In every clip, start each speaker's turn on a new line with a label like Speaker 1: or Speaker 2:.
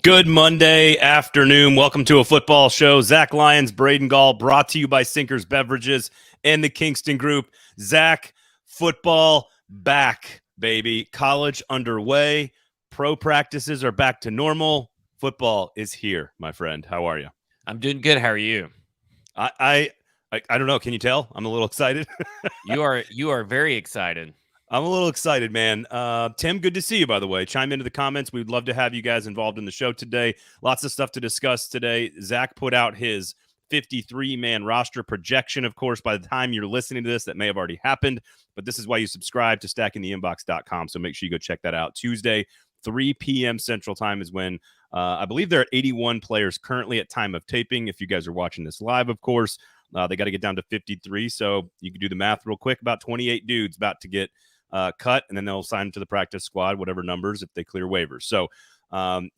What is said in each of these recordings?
Speaker 1: Good Monday afternoon. Welcome to a football show. Zach Lyons, Braden Gall, brought to you by Sinkers Beverages and the Kingston Group. Zach, football back, baby. College underway. Pro practices are back to normal. Football is here, my friend. How are you?
Speaker 2: I'm doing good. How are you?
Speaker 1: I don't know. Can you tell? I'm a little excited.
Speaker 2: You are very excited.
Speaker 1: I'm a little excited, man. Tim, good to see you, by the way. Chime into the comments. We'd love to have you guys involved in the show today. Lots of stuff to discuss today. Zach put out his 53-man roster projection. Of course, by the time you're listening to this, that may have already happened, but this is why you subscribe to stackingtheinbox.com, so make sure you go check that out. Tuesday, 3 p.m. Central Time is when I believe there are 81 players currently at time of taping. If you guys are watching this live, of course, they got to get down to 53, so you can do the math real quick. About 28 dudes about to get cut, and then they'll sign them to the practice squad, whatever numbers, if they clear waivers. So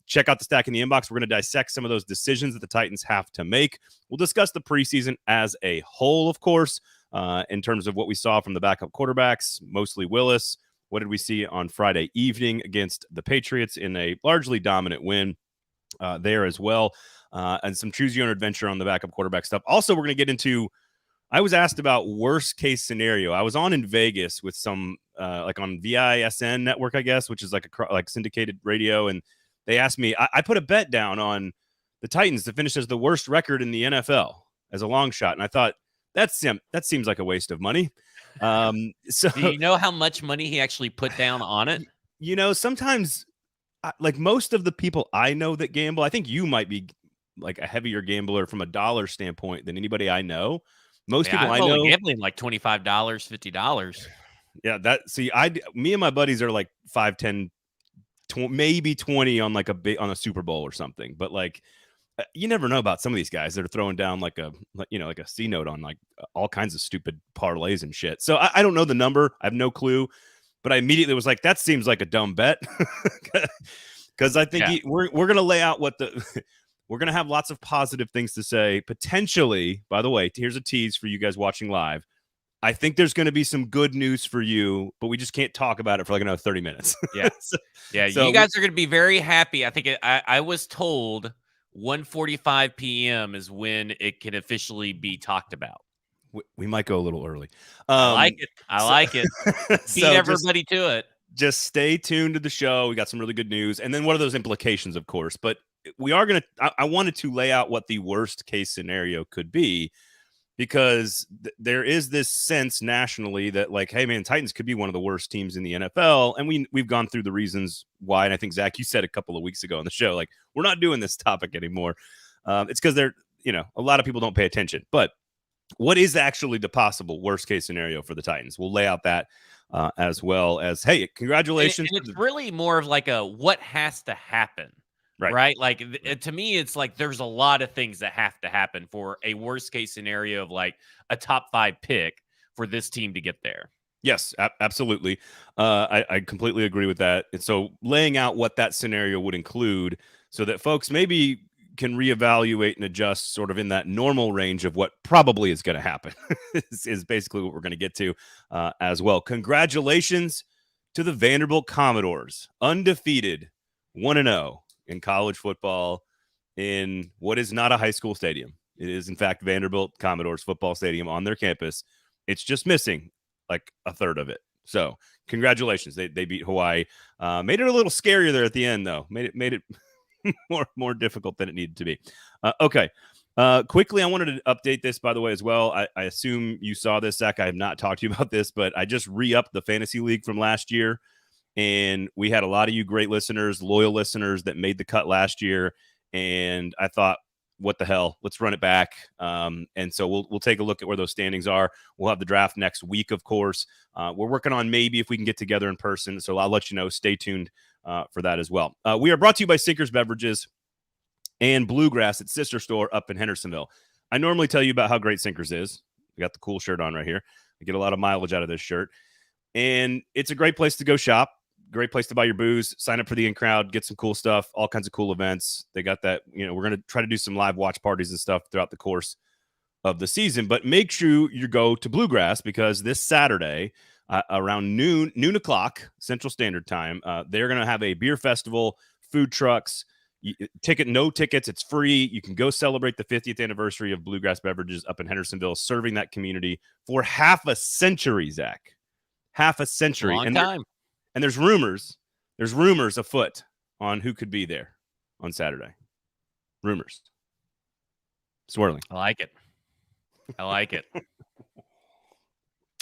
Speaker 1: check out the Stack in the Inbox. We're going to dissect some of those decisions that the Titans have to make. We'll discuss the preseason as a whole, of course, in terms of what we saw from the backup quarterbacks, mostly Willis. What did we see on Friday evening against the Patriots in a largely dominant win there as well, and some choose your own adventure on the backup quarterback stuff. Also, we're going to get into I was asked about worst case scenario. I was on in Vegas with some like on VISN network, I guess, which is like like syndicated radio. And they asked me, I put a bet down on the Titans to finish as the worst record in the NFL as a long shot. And I thought that seems like a waste of money. So
Speaker 2: do you know how much money he actually put down on it?
Speaker 1: You know, sometimes like most of the people I know that gamble, I think you might be like a heavier gambler from a dollar standpoint than anybody I know. Most people I know
Speaker 2: gambling like $25, $50.
Speaker 1: Yeah, me and my buddies are like 5, 10, maybe 20 on like on a Super Bowl or something. But like, you never know about some of these guys that are throwing down like a C note on like all kinds of stupid parlays and shit. So I don't know the number. I have no clue. But I immediately was like, that seems like a dumb bet, because I think we're going to lay out what we're going to have lots of positive things to say. Potentially, by the way, here's a tease for you guys watching live. I think there's going to be some good news for you, but we just can't talk about it for like another 30 minutes.
Speaker 2: Yeah. So you guys are going to be very happy. I think I was told 1:45 p.m. is when it can officially be talked about.
Speaker 1: We might go a little early.
Speaker 2: I like it. Beat everybody to it.
Speaker 1: Just stay tuned to the show. We got some really good news. And then what are those implications, of course? But we are going to – I wanted to lay out what the worst case scenario could be, because there is this sense nationally that like, hey, man, Titans could be one of the worst teams in the NFL. And we've gone through the reasons why. And I think, Zach, you said a couple of weeks ago on the show, like, we're not doing this topic anymore. It's because a lot of people don't pay attention. But what is actually the possible worst case scenario for the Titans? We'll lay out that as well as, hey, congratulations.
Speaker 2: And it's really more of like a what has to happen. Right. Like to me, it's like there's a lot of things that have to happen for a worst case scenario of like a top 5 pick for this team to get there.
Speaker 1: Yes, absolutely. I completely agree with that. And so laying out what that scenario would include so that folks maybe can reevaluate and adjust sort of in that normal range of what probably is going to happen is basically what we're going to get to as well. Congratulations to the Vanderbilt Commodores, undefeated 1-0 in college football in what is not a high school stadium. It is, in fact, Vanderbilt Commodores football stadium on their campus. It's just missing like a third of it. So congratulations. They beat Hawaii. Made it a little scarier there at the end, though. Made it more difficult than it needed to be. Okay. Quickly, I wanted to update this, by the way, as well. I assume you saw this, Zach. I have not talked to you about this, but I just re-upped the fantasy league from last year. And we had a lot of you great listeners, loyal listeners that made the cut last year. And I thought, what the hell? Let's run it back. And so we'll take a look at where those standings are. We'll have the draft next week, of course. We're working on maybe if we can get together in person. So I'll let you know. Stay tuned for that as well. We are brought to you by Sinkers Beverages and Bluegrass at Sister Store up in Hendersonville. I normally tell you about how great Sinkers is. We got the cool shirt on right here. I get a lot of mileage out of this shirt. And it's a great place to go shop. Great place to buy your booze, sign up for the in-crowd, get some cool stuff, all kinds of cool events. They got that, we're going to try to do some live watch parties and stuff throughout the course of the season. But make sure you go to Bluegrass, because this Saturday, around noon o'clock Central Standard Time, they're going to have a beer festival, food trucks. No tickets. It's free. You can go celebrate the 50th anniversary of Bluegrass Beverages up in Hendersonville, serving that community for half a century, Zach. Half a century.
Speaker 2: Long time.
Speaker 1: And there's rumors afoot on who could be there on Saturday. Rumors. Swirling.
Speaker 2: I like it.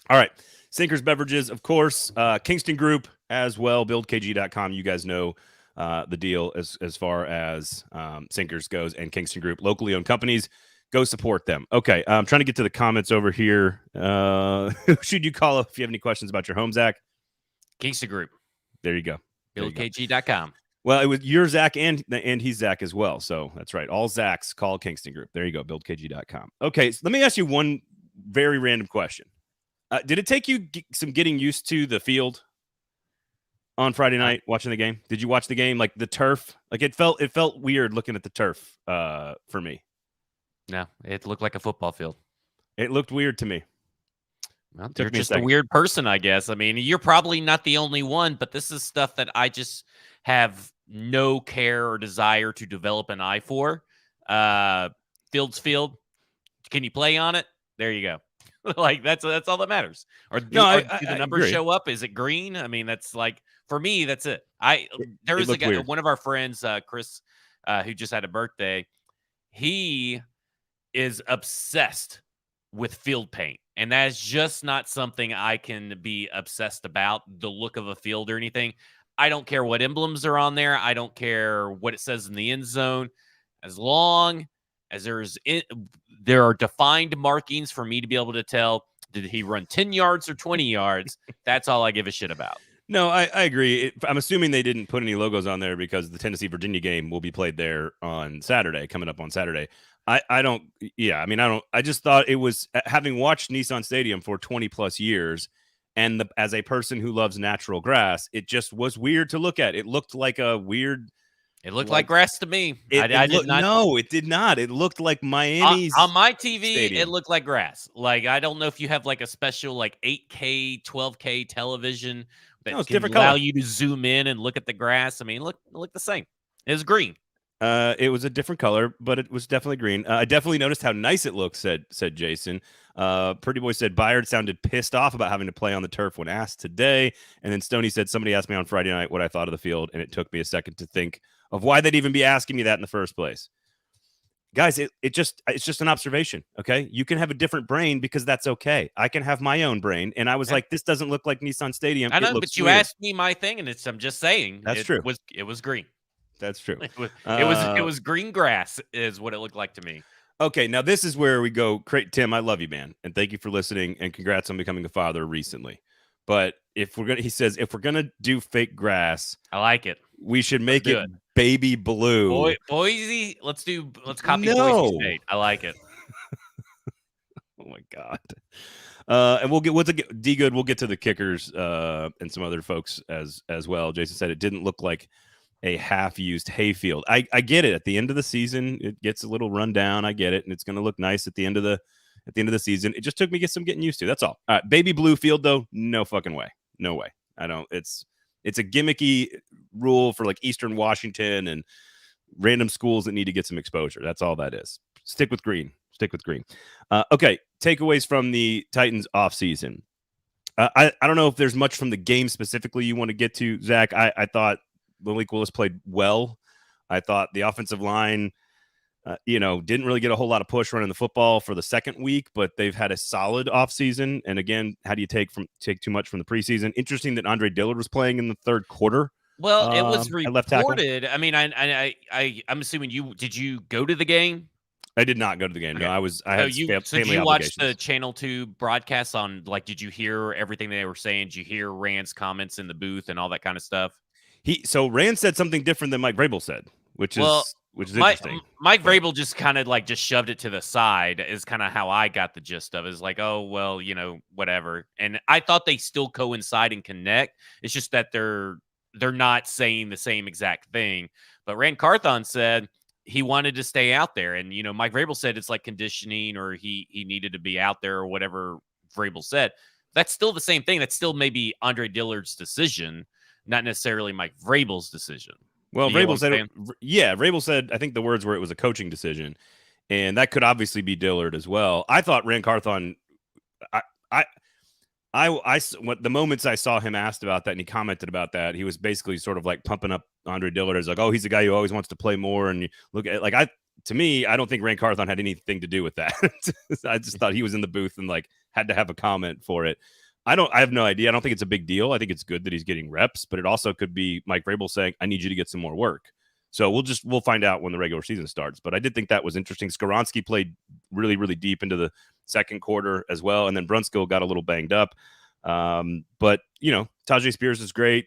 Speaker 1: All right. Sinkers Beverages, of course. Kingston Group as well. BuildKG.com. You guys know the deal as far as Sinkers goes, and Kingston Group, locally owned companies. Go support them. Okay. I'm trying to get to the comments over here. Who should you call if you have any questions about your home, Zach?
Speaker 2: Kingston Group.
Speaker 1: There you go.
Speaker 2: BuildKG.com.
Speaker 1: Well, it was your Zach and he's Zach as well. So that's right. All Zachs call Kingston Group. There you go. BuildKG.com. Okay. So let me ask you one very random question. Did it take you some getting used to the field on Friday night watching the game? Did you watch the game? Like the turf? Like it felt weird looking at the turf for me.
Speaker 2: No, it looked like a football field.
Speaker 1: It looked weird to me.
Speaker 2: Well, you're just a weird person, I guess. I mean, you're probably not the only one, but this is stuff that I just have no care or desire to develop an eye for. Field's field. Can you play on it? There you go. Like that's all that matters. Or do the numbers show up? Is it green? I mean, that's like for me. That's it. There was a guy, one of our friends, Chris, who just had a birthday. He is obsessed with field paint, and that is just not something I can be obsessed about. The look of a field or anything. I don't care what emblems are on there. I don't care what it says in the end zone, as long as there are defined markings for me to be able to tell, did he run 10 yards or 20 yards? That's all I give a shit about.
Speaker 1: No, I agree. I'm assuming they didn't put any logos on there because the Tennessee-Virginia game will be played there on Saturday, coming up on Saturday. I just thought it was, having watched Nissan Stadium for 20 plus years, and as a person who loves natural grass, it just was weird to look at. It looked like a weird...
Speaker 2: It looked like grass to me.
Speaker 1: I did not. No, it did not. It looked like Miami's
Speaker 2: on my TV.
Speaker 1: Stadium.
Speaker 2: It looked like grass. Like I don't know if you have like a special like 8K, 12K television that can allow you to zoom in and look at the grass. I mean, it looked the same. It was green.
Speaker 1: It was a different color, but it was definitely green. I definitely noticed how nice it looked. Said Jason. Pretty Boy said Byard sounded pissed off about having to play on the turf when asked today. And then Stoney said somebody asked me on Friday night what I thought of the field, and it took me a second to think of why they'd even be asking me that in the first place. Guys, it's just an observation, okay? You can have a different brain because that's okay. I can have my own brain, and I was like, this doesn't look like Nissan Stadium.
Speaker 2: I know, but you asked me my thing, and I'm just saying.
Speaker 1: That's true.
Speaker 2: It was green.
Speaker 1: That's true.
Speaker 2: It was green grass is what it looked like to me.
Speaker 1: Okay, now this is where we go. Tim, I love you, man, and thank you for listening, and congrats on becoming a father recently. But he says, if we're gonna do fake grass,
Speaker 2: I like it.
Speaker 1: We should make it baby blue.
Speaker 2: Boise, let's copy Boise State. I like it.
Speaker 1: Oh my God. And we'll get D-Good. We'll get to the kickers and some other folks as well. Jason said it didn't look like a half-used hayfield. I get it. At the end of the season, it gets a little run down. I get it, and it's going to look nice at the end of the season. It just took me some getting used to. That's all. All right, baby blue field though, no fucking way. No way. I don't. It's a gimmicky rule for like Eastern Washington and random schools that need to get some exposure. That's all that is. Stick with green. Okay, takeaways from the Titans offseason. I don't know if there's much from the game specifically you want to get to, Zach. I thought Malik Willis played well. I thought the offensive line, didn't really get a whole lot of push running the football for the second week, but they've had a solid offseason. And again, how do you take too much from the preseason? Interesting that Andre Dillard was playing in the third quarter.
Speaker 2: Well, it was reported. I mean, I'm assuming did you go to the game?
Speaker 1: I did not go to the game. Okay. No, I had family obligations.
Speaker 2: Did you watch the Channel 2 broadcast on, like, did you hear everything they were saying? Did you hear Rand's comments in the booth and all that kind of stuff?
Speaker 1: So Rand said something different than Mike Vrabel said, which is interesting.
Speaker 2: Mike Vrabel just kind of like just shoved it to the side is kind of how I got the gist of it. It's like, oh, well, whatever. And I thought they still coincide and connect. It's just that they're not saying the same exact thing. But Rand Carthon said he wanted to stay out there. And, Mike Vrabel said it's like conditioning or he needed to be out there or whatever Vrabel said. That's still the same thing. That's still maybe Andre Dillard's decision, not necessarily Mike Vrabel's decision.
Speaker 1: Well,
Speaker 2: You get what
Speaker 1: Vrabel
Speaker 2: I'm
Speaker 1: said,
Speaker 2: saying?
Speaker 1: Vrabel said, I think the words were it was a coaching decision, and that could obviously be Dillard as well. I thought Rand Carthon, I, I, the moments I saw him asked about that and he commented about that, he was basically sort of like pumping up Andre Dillard as like, oh, he's the guy who always wants to play more. And you look at like, to me, I don't think Rand Carthon had anything to do with that. I just thought he was in the booth and like had to have a comment for it. I have no idea. I don't think it's a big deal. I think it's good that he's getting reps, but it also could be Mike Vrabel saying, I need you to get some more work. So we'll find out when the regular season starts. But I did think that was interesting. Skoronski played really, really deep into the second quarter as well. And then Brunskill got a little banged up. But Tajay Spears is great.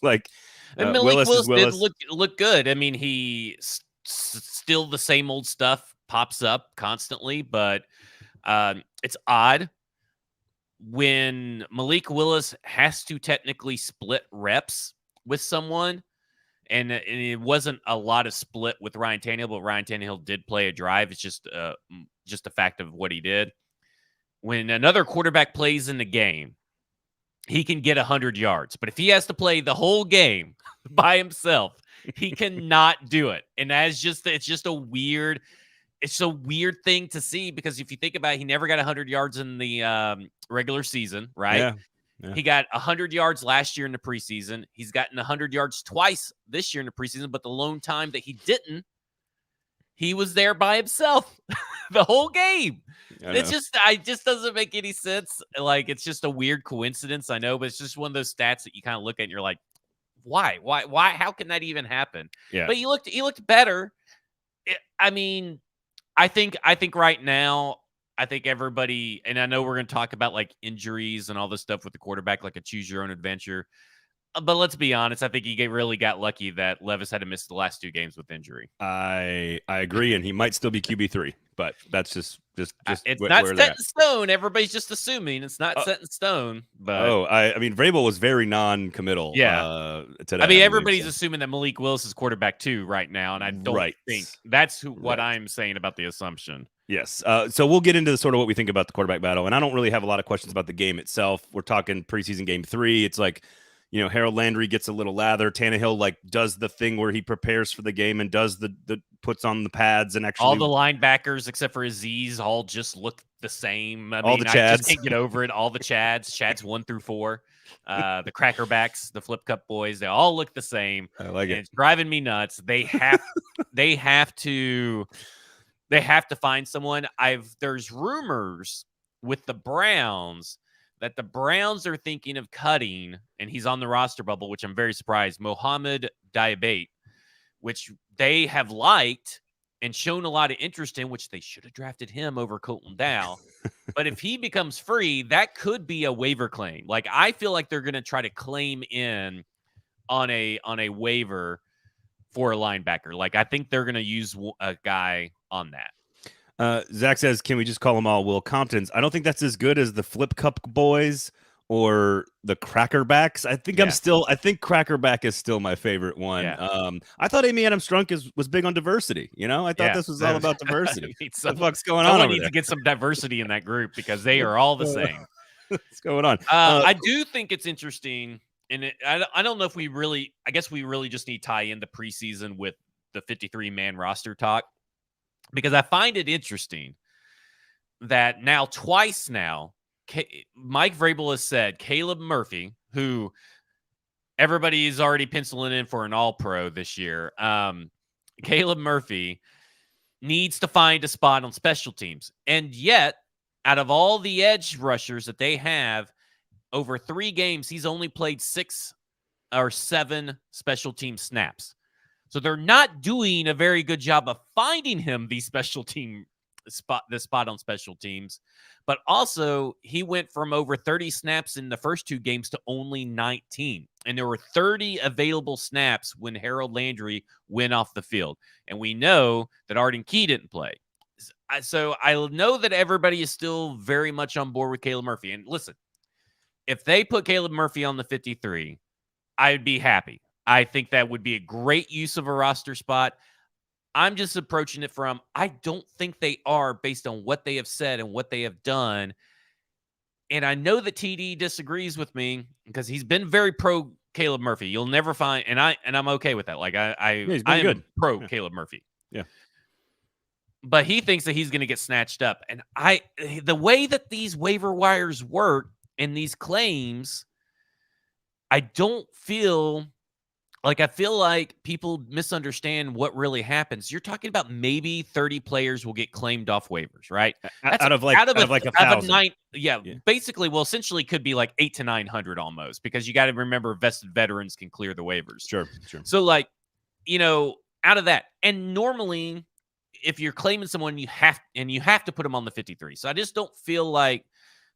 Speaker 1: Like
Speaker 2: and Malik
Speaker 1: Willis
Speaker 2: did look good. I mean, he still the same old stuff pops up constantly, but it's odd when Malik Willis has to technically split reps with someone. And it wasn't a lot of split with Ryan Tannehill, but Ryan Tannehill did play a drive. It's just a fact of what he did. When another quarterback plays in the game, he can get 100 yards. But if he has to play the whole game by himself, he cannot do it. And it's just a weird thing to see, because if you think about it, he never got 100 yards in the regular season, right?
Speaker 1: Yeah.
Speaker 2: He got 100 yards last year in the preseason. He's gotten 100 yards twice this year in the preseason, but the lone time that he didn't, he was there by himself the whole game. It just doesn't make any sense. Like, it's just a weird coincidence, I know, but it's just one of those stats that you kind of look at and you're like, why? How can that even happen?
Speaker 1: Yeah.
Speaker 2: But he looked better. I think right now, I think everybody, and I know we're going to talk about like injuries and all this stuff with the quarterback, like a choose your own adventure. But let's be honest, I think he really got lucky that Levis had to miss the last 2 games with injury.
Speaker 1: I agree, and he might still be QB3, but that's just
Speaker 2: it's not set in stone. Everybody's just assuming it's not set in stone. But
Speaker 1: I mean, Vrabel was very non-committal.
Speaker 2: Yeah,
Speaker 1: today.
Speaker 2: I mean, everybody's assuming that Malik Willis is quarterback too right now, and I don't think that's what I'm saying about the assumption.
Speaker 1: Yes. So we'll get into sort of what we think about the quarterback battle, and I don't really have a lot of questions about the game itself. We're talking preseason game 3. It's like, Harold Landry gets a little lather. Tannehill like does the thing where he prepares for the game and does the puts on the pads and actually
Speaker 2: all the linebackers except for Aziz all just look the same.
Speaker 1: I
Speaker 2: just can't get over it. All the Chads 1 through 4, the Crackerbacks, the Flip Cup boys, they all look the same.
Speaker 1: I like it.
Speaker 2: It's driving me nuts. They have to find someone. There's rumors with the Browns that the Browns are thinking of cutting, and he's on the roster bubble, which I'm very surprised, Mohamed Diabate, which they have liked and shown a lot of interest in, which they should have drafted him over Colton Dow. But if he becomes free, that could be a waiver claim. Like, I feel like they're going to try to claim in on a waiver for a linebacker. Like, I think they're going to use a guy on that.
Speaker 1: Zach says, can we just call them all Will Comptons? I don't think that's as good as the Flip Cup boys or the Crackerbacks. I think I think Crackerback is still my favorite one.
Speaker 2: Yeah.
Speaker 1: I thought Amy Adams Strunk was big on diversity. I thought this was all about diversity. What the fuck's going on over there?
Speaker 2: Someone needs to get some diversity in that group because they are all the same.
Speaker 1: What's going on?
Speaker 2: I do think it's interesting. And I don't know if I guess we really just need to tie in the preseason with the 53-man roster talk, because I find it interesting that twice now, Mike Vrabel has said Caleb Murphy, who everybody is already penciling in for an all-pro this year, Caleb Murphy needs to find a spot on special teams. And yet, out of all the edge rushers that they have, over 3 games, he's only played 6 or 7 special team snaps. So they're not doing a very good job of finding him the spot on special teams. But also, he went from over 30 snaps in the first 2 games to only 19. And there were 30 available snaps when Harold Landry went off the field. And we know that Arden Key didn't play. So I know that everybody is still very much on board with Caleb Murphy. And listen, if they put Caleb Murphy on the 53, I'd be happy. I think that would be a great use of a roster spot. I'm just approaching it from, I don't think they are, based on what they have said and what they have done. And I know that TD disagrees with me because he's been very pro Caleb Murphy. You'll never find, and I'm okay with that. Like I am
Speaker 1: good.
Speaker 2: pro Caleb Murphy.
Speaker 1: Yeah.
Speaker 2: But he thinks that he's going to get snatched up. And the way that these waiver wires work and these claims, I don't feel like, I feel like people misunderstand what really happens. You're talking about maybe 30 players will get claimed off waivers, right?
Speaker 1: That's out of like 1,000.
Speaker 2: Yeah, basically, well, essentially could be like 800 to 900 almost, because you got to remember vested veterans can clear the waivers.
Speaker 1: Sure.
Speaker 2: So like, out of that, and normally if you're claiming someone, you have to put them on the 53. So I just don't feel like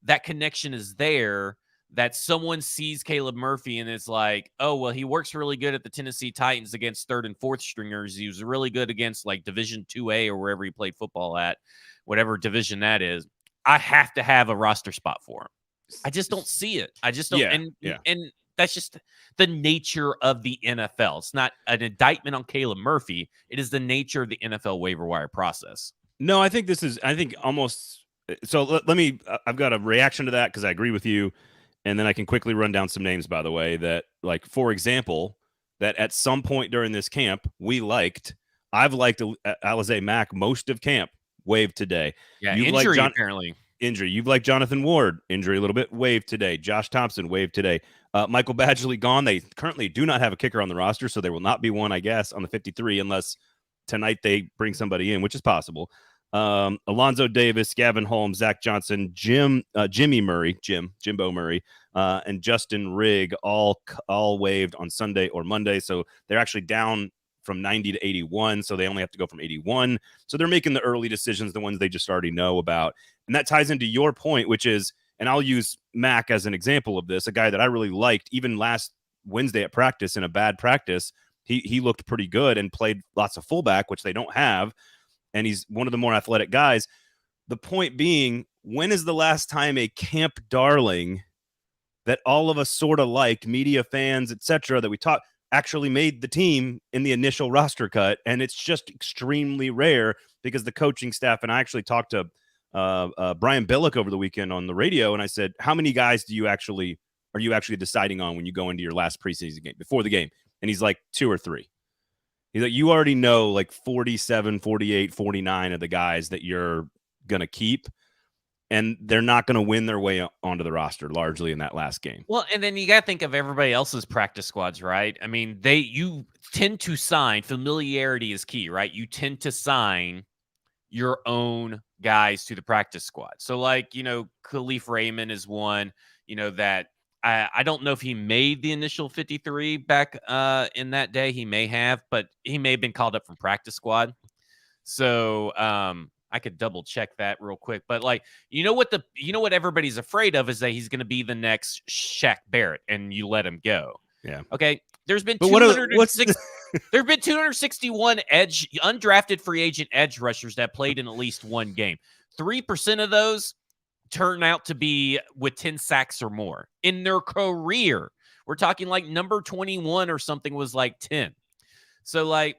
Speaker 2: that connection is there, that someone sees Caleb Murphy and it's like, oh, well, he works really good at the Tennessee Titans against third and fourth stringers. He was really good against like Division 2A or wherever he played football at, whatever division that is. I have to have a roster spot for him. I just don't see it. I just don't. And that's just the nature of the NFL. It's not an indictment on Caleb Murphy. It is the nature of the NFL waiver wire process.
Speaker 1: No, I think almost. So let me, I've got a reaction to that because I agree with you. And then I can quickly run down some names, by the way, that, like, for example, that at some point during this camp, I've liked Alize Mack most of camp, waived today.
Speaker 2: Yeah, injury apparently.
Speaker 1: Injury. You've liked Jonathan Ward, injury a little bit, waived today. Josh Thompson, waived today. Michael Badgley gone. They currently do not have a kicker on the roster, so there will not be one, I guess, on the 53 unless tonight they bring somebody in, which is possible. Alonzo Davis, Gavin Holmes, Zach Johnson, Jimbo Murray, and Justin Rigg all waived on Sunday or Monday. So they're actually down from 90 to 81. So they only have to go from 81. So they're making the early decisions, the ones they just already know about. And that ties into your point, which is, and I'll use Mack as an example of this, a guy that I really liked even last Wednesday at practice in a bad practice. He looked pretty good and played lots of fullback, which they don't have. And he's one of the more athletic guys. The point being, when is the last time a camp darling that all of us sort of liked, media fans, etc., that we talked, actually made the team in the initial roster cut? And it's just extremely rare because the coaching staff, and I actually talked to Brian Billick over the weekend on the radio, and I said, how many guys are you actually deciding on when you go into your last preseason game, before the game? And he's like, 2 or 3. He's like, you already know like 47, 48, 49 of the guys that you're going to keep, and they're not going to win their way onto the roster largely in that last game.
Speaker 2: Well, and then you got to think of everybody else's practice squads, right? I mean, you tend to sign, familiarity is key, right? You tend to sign your own guys to the practice squad. So like, Khalif Raymond is one, that I don't know if he made the initial 53 back in that day. He may have, but he may have been called up from practice squad. So I could double check that real quick. But like, what everybody's afraid of is that he's going to be the next Shaq Barrett, and you let him go.
Speaker 1: Yeah.
Speaker 2: Okay. There's been 261 undrafted free agent edge rushers that played in at least one game. 3% of those turn out to be with 10 sacks or more in their career. We're talking like number 21 or something was like 10. So like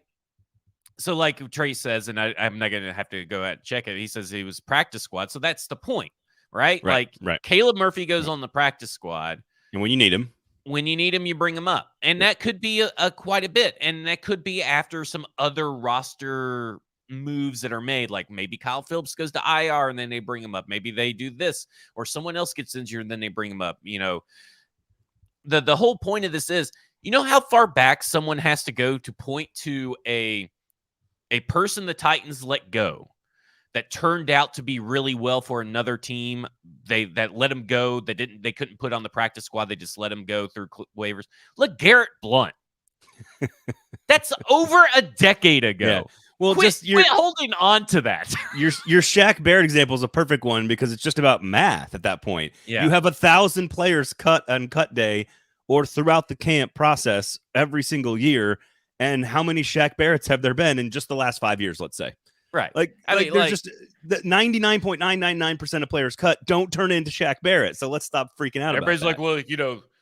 Speaker 2: Trey says, and I'm not going to have to go out and check it. He says he was practice squad. So that's the point, right? Right. Caleb Murphy goes on the practice squad.
Speaker 1: And when you need him,
Speaker 2: you bring him up. And that could be quite a bit. And that could be after some other roster moves that are made, like maybe Kyle Phillips goes to IR and then they bring him up. Maybe they do this, or someone else gets injured and then they bring him up. The whole point of this is, how far back someone has to go to point to a person the Titans let go that turned out to be really well for another team. That let him go. They couldn't put on the practice squad. They just let him go through waivers. Look, Garrett Blunt. That's over a decade ago.
Speaker 1: Yeah. Well,
Speaker 2: quit holding on to that.
Speaker 1: your Shaq Barrett example is a perfect one because it's just about math at that point.
Speaker 2: Yeah.
Speaker 1: You have 1,000 players cut on cut day or throughout the camp process every single year. And how many Shaq Barretts have there been in just the last 5 years, let's say?
Speaker 2: Right.
Speaker 1: There's just 99.999% of players cut don't turn into Shaq Barrett. So let's stop freaking out about that.
Speaker 2: Everybody's like, well,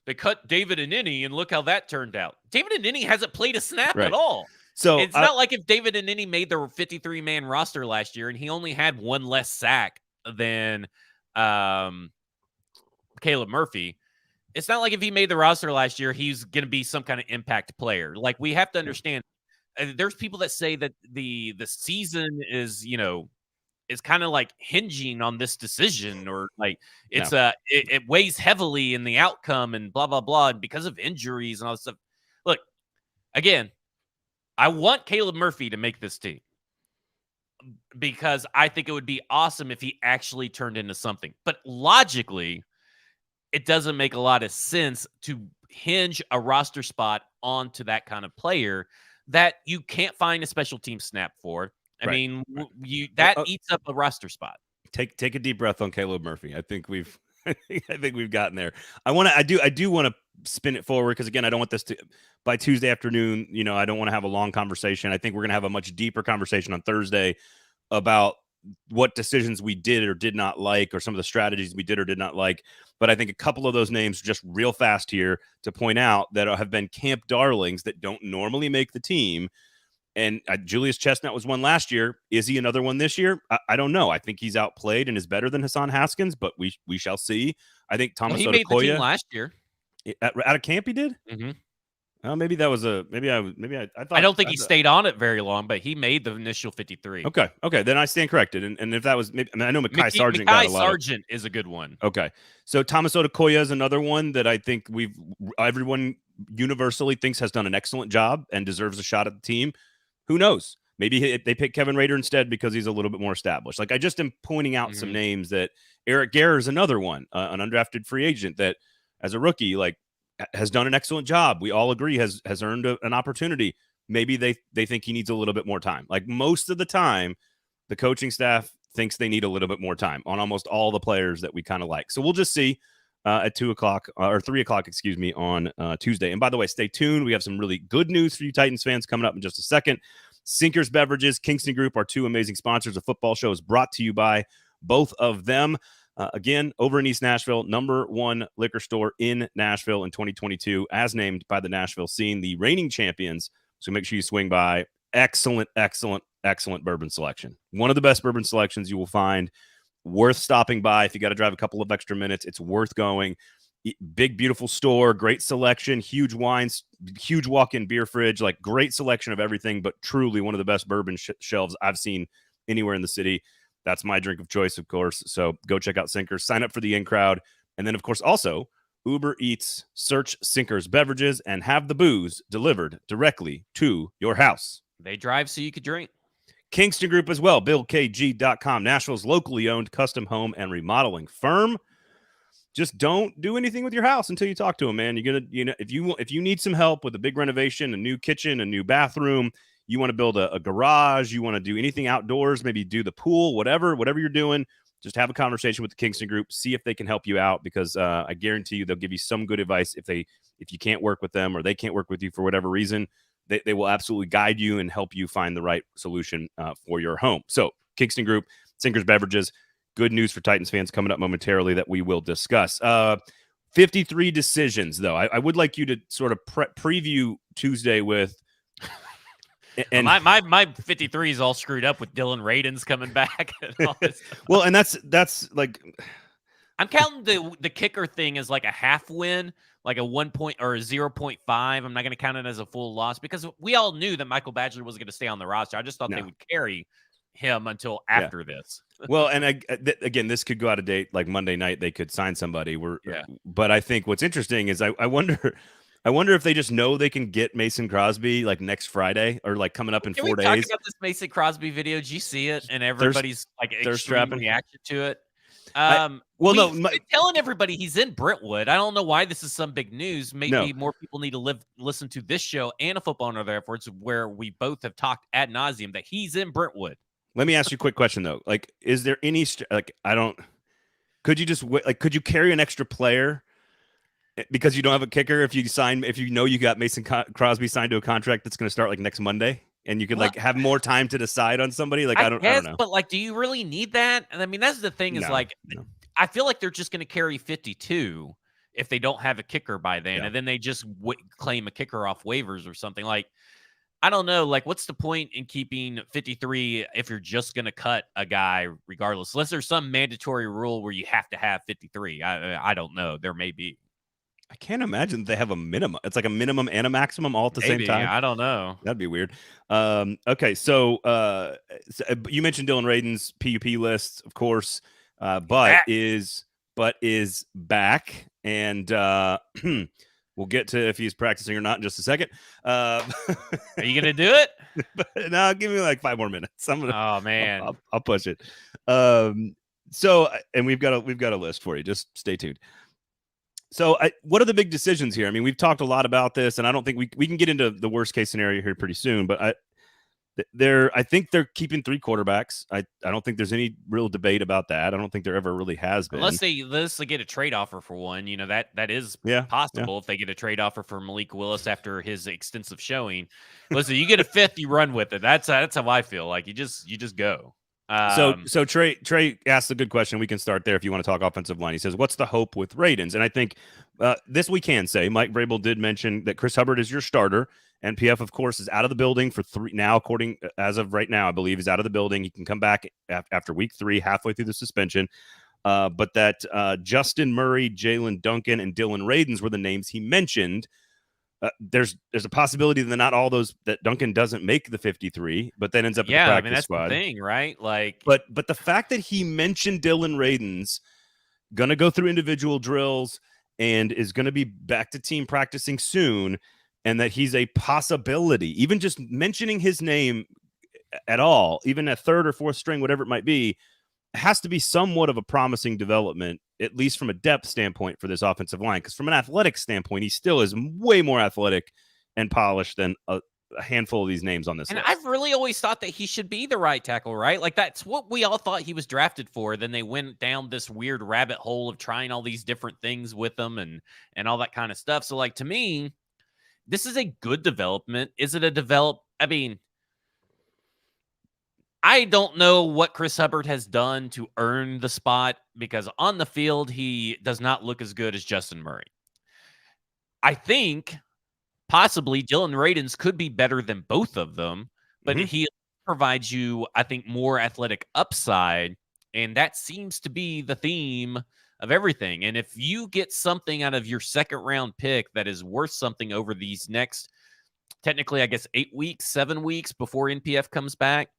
Speaker 2: they cut David Anini and look how that turned out. David Anini hasn't played a snap at all. So it's not like if David Anini made the 53-man roster last year and he only had one less sack than Caleb Murphy. It's not like if he made the roster last year, he's going to be some kind of impact player. Like, we have to understand, there's people that say that the season is, is kind of like hinging on this decision, or like it weighs heavily in the outcome and blah, blah, blah. And because of injuries and all this stuff. Look, again, I want Caleb Murphy to make this team because I think it would be awesome if he actually turned into something. But logically, it doesn't make a lot of sense to hinge a roster spot onto that kind of player that you can't find a special team snap for. I mean, that eats up a roster spot.
Speaker 1: Take a deep breath on Caleb Murphy. I think we've gotten there. I do want to spin it forward because, again, I don't want this to by Tuesday afternoon. I don't want to have a long conversation. I think we're going to have a much deeper conversation on Thursday about what decisions we did or did not like, or some of the strategies we did or did not like. But I think a couple of those names just real fast here to point out that have been camp darlings that don't normally make the team. And Julius Chestnut was one last year. Is he another one this year? I don't know. I think he's outplayed and is better than Hassan Haskins, but we shall see. I think Thomas
Speaker 2: he made the team last year.
Speaker 1: Out of camp he did?
Speaker 2: Mm-hmm.
Speaker 1: Maybe that was I thought.
Speaker 2: I don't think he stayed on it very long, but he made the initial 53.
Speaker 1: Okay. Then I stand corrected. And if that was, I know Mekhi Sargent got a lot.
Speaker 2: Sargent is a good one.
Speaker 1: Okay. So Thomas Odukoya is another one that I think everyone universally thinks has done an excellent job and deserves a shot at the team. Who knows? Maybe they pick Kevin Rader instead because he's a little bit more established. Like, I just am pointing out some names. That Eric Garror is another one, an undrafted free agent that, as a rookie, like, has done an excellent job. We all agree has earned an opportunity. Maybe they think he needs a little bit more time. Like, most of the time, the coaching staff thinks they need a little bit more time on almost all the players that we kind of like. So we'll just see at 2:00 or 3:00, on Tuesday. And by the way, stay tuned. We have some really good news for you Titans fans coming up in just a second. Sinkers Beverages, Kingston Group, our two amazing sponsors. The football show is brought to you by both of them. Again, over in East Nashville, '1 liquor store in Nashville in 2022, as named by the Nashville scene, the reigning champions. So make sure you swing by. Excellent bourbon selection. One of the best bourbon selections you will find. Worth stopping by. If you got to drive a couple of extra minutes, it's worth going. Big, beautiful store, great selection, huge wines, huge walk-in beer fridge, like, great selection of everything, but truly one of the best bourbon shelves I've seen anywhere in the city. That's my drink of choice, of course. So go check out Sinkers, sign up for the in crowd. And then, of course, also Uber Eats, search Sinkers Beverages and have the booze delivered directly to your house.
Speaker 2: They drive so you could drink.
Speaker 1: Kingston Group as well, BillKG.com, Nashville's locally owned custom home and remodeling firm. Just don't do anything with your house until you talk to them, man. You're gonna, if you need some help with a big renovation, a new kitchen, a new bathroom, you want to build a garage, you want to do anything outdoors, maybe do the pool, whatever you're doing, just have a conversation with the Kingston Group, see if they can help you out, because I guarantee you they'll give you some good advice if you can't work with them or they can't work with you for whatever reason. They will absolutely guide you and help you find the right solution for your home. So Kingston Group, Sinkers Beverages. Good news for Titans fans coming up momentarily that we will discuss. 53 decisions, though. I would like you to sort of preview Tuesday with.
Speaker 2: And my 53 is all screwed up with Dylan Radins coming back. And all this stuff.
Speaker 1: Well, and that's like,
Speaker 2: I'm counting the kicker thing as like a half win, like a 1 point or a 0.5. I'm not going to count it as a full loss because we all knew that Michael Badgley wasn't going to stay on the roster. I just thought they would carry him until after this.
Speaker 1: Well, and again, this could go out of date. Like Monday night, they could sign somebody. But I think what's interesting is I wonder if they just know they can get Mason Crosby like next Friday or like coming up in 4 days.
Speaker 2: Talk about this Mason Crosby video. Did you see it? And everybody's extreme reaction to it. Telling everybody he's in Brentwood. I don't know why this is some big news. Maybe more people need to listen to this show and a Football Under Their Efforts, where we both have talked ad nauseum that he's in Brentwood.
Speaker 1: Let me ask you a quick question though. Like, is there any could you carry an extra player because you don't have a kicker if you know you got Mason Crosby signed to a contract that's going to start like next Monday? And you could have more time to decide on somebody. Like, I don't know.
Speaker 2: But like, do you really need that? And I mean, that's the thing is I feel like they're just going to carry 52 if they don't have a kicker by then. Yeah. And then they just claim a kicker off waivers or something. Like, I don't know. Like, what's the point in keeping 53 if you're just going to cut a guy regardless? Unless there's some mandatory rule where you have to have 53. I don't know. There may be.
Speaker 1: I can't imagine they have a minimum. It's like a minimum and a maximum all at the same time.
Speaker 2: I don't know.
Speaker 1: That'd be weird. Okay, so you mentioned Dylan Radin's PUP list, of course, but is back, and we'll get to if he's practicing or not in just a second.
Speaker 2: Are you gonna do it?
Speaker 1: No, give me like 5 more minutes.
Speaker 2: Oh man,
Speaker 1: I'll push it. So, and we've got a list for you. Just stay tuned. So, what are the big decisions here? I mean, we've talked a lot about this, and I don't think we can get into the worst case scenario here pretty soon. But I think they're keeping 3 quarterbacks. I don't think there's any real debate about that. I don't think there ever really has been.
Speaker 2: Unless they get a trade offer for one. You know, that is possible if they get a trade offer for Malik Willis after his extensive showing. Listen, you get a 5th, you run with it. That's how I feel. Like you just go.
Speaker 1: So Trey asked a good question. We can start there if you want to talk offensive line. He says, "What's the hope with Radins?" And I think this we can say. Mike Vrabel did mention that Chris Hubbard is your starter. NPF, of course, is out of the building for 3 now. According as of right now, I believe he's out of the building. He can come back after week 3, halfway through the suspension. But that Justin Murray, Jalen Duncan, and Dylan Radins were the names he mentioned. There's a possibility that not all those that Duncan doesn't make the 53, but then ends up in the practice squad.
Speaker 2: That's the thing, right? Like,
Speaker 1: but the fact that he mentioned Dylan Radins gonna go through individual drills and is gonna be back to team practicing soon, and that he's a possibility, even just mentioning his name at all, even a 3rd or 4th string, whatever it might be, has to be somewhat of a promising development, at least from a depth standpoint for this offensive line. Because from an athletic standpoint, he still is way more athletic and polished than a handful of these names on this list.
Speaker 2: I've really always thought that he should be the right tackle, right? Like that's what we all thought he was drafted for. Then they went down this weird rabbit hole of trying all these different things with him and all that kind of stuff. So like to me, this is a good development. Is it a I mean, I don't know what Chris Hubbard has done to earn the spot because on the field, he does not look as good as Justin Murray. I think possibly Dylan Radins could be better than both of them, but he provides you, I think, more athletic upside. And that seems to be the theme of everything. And if you get something out of your 2nd round pick that is worth something over these next, technically, I guess, 8 weeks, 7 weeks before NPF comes back,